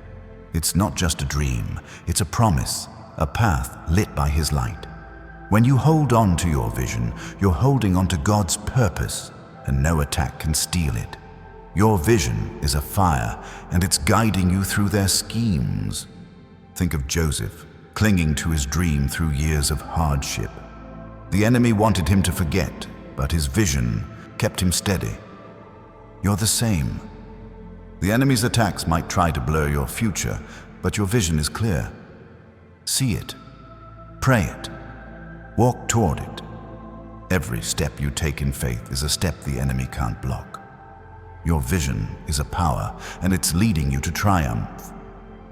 It's not just a dream, it's a promise, a path lit by his light. When you hold on to your vision, you're holding on to God's purpose, and no attack can steal it. Your vision is a fire, and it's guiding you through their schemes. Think of Joseph, clinging to his dream through years of hardship. The enemy wanted him to forget, but his vision kept him steady. You're the same. The enemy's attacks might try to blur your future, but your vision is clear. See it. Pray it. Walk toward it. Every step you take in faith is a step the enemy can't block. Your vision is a power, and it's leading you to triumph.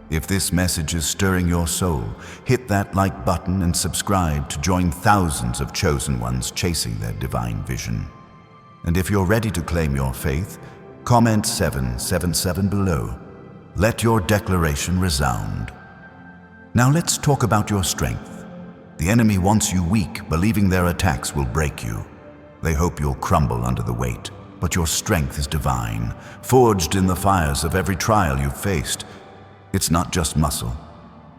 If this message is stirring your soul, hit that like button and subscribe to join thousands of chosen ones chasing their divine vision. And if you're ready to claim your faith, comment 777 below. Let your declaration resound. Now let's talk about your strength. The enemy wants you weak, believing their attacks will break you. They hope you'll crumble under the weight. But your strength is divine, forged in the fires of every trial you've faced. It's not just muscle,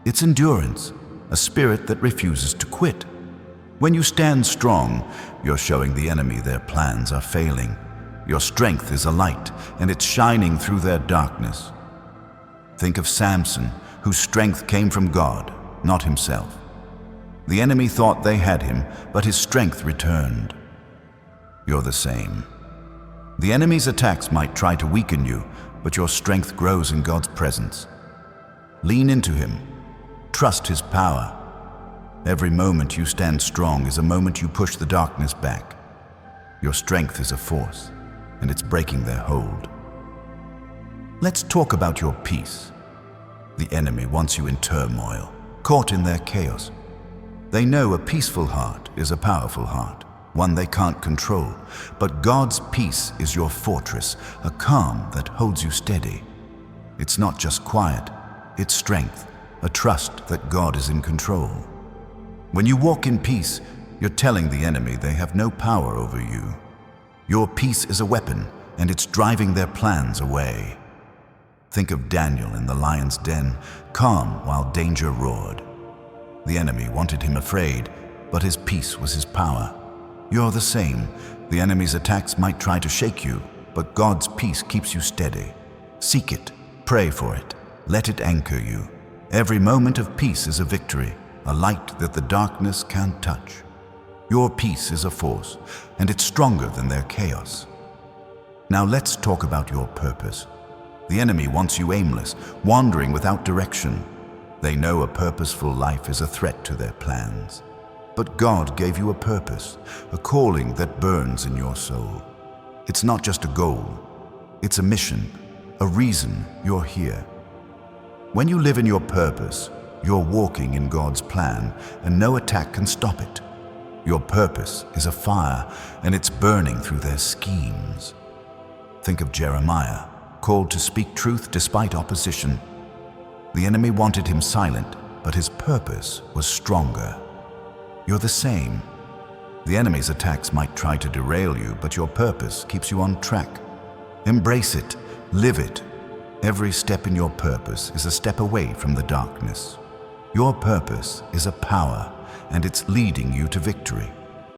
It's endurance, a spirit that refuses to quit. When you stand strong, you're showing the enemy their plans are failing. Your strength is a light, and it's shining through their darkness. Think of Samson, whose strength came from God, not himself. The enemy thought they had him, but his strength returned. You're the same. The enemy's attacks might try to weaken you, but your strength grows in God's presence. Lean into him. Trust his power. Every moment you stand strong is a moment you push the darkness back. Your strength is a force, and it's breaking their hold. Let's talk about your peace. The enemy wants you in turmoil, caught in their chaos. They know a peaceful heart is a powerful heart, one they can't control. But God's peace is your fortress, a calm that holds you steady. It's not just quiet, it's strength, a trust that God is in control. When you walk in peace, you're telling the enemy they have no power over you. Your peace is a weapon, and it's driving their plans away. Think of Daniel in the lion's den, calm while danger roared. The enemy wanted him afraid, but his peace was his power. You're the same. The enemy's attacks might try to shake you, but God's peace keeps you steady. Seek it, pray for it, let it anchor you. Every moment of peace is a victory, a light that the darkness can't touch. Your peace is a force, and it's stronger than their chaos. Now let's talk about your purpose. The enemy wants you aimless, wandering without direction. They know a purposeful life is a threat to their plans. But God gave you a purpose, a calling that burns in your soul. It's not just a goal, it's a mission, a reason you're here. When you live in your purpose, you're walking in God's plan, and no attack can stop it. Your purpose is a fire, and it's burning through their schemes. Think of Jeremiah, called to speak truth despite opposition. The enemy wanted him silent, but his purpose was stronger. You're the same. The enemy's attacks might try to derail you, but your purpose keeps you on track. Embrace it, live it. Every step in your purpose is a step away from the darkness. Your purpose is a power, and it's leading you to victory.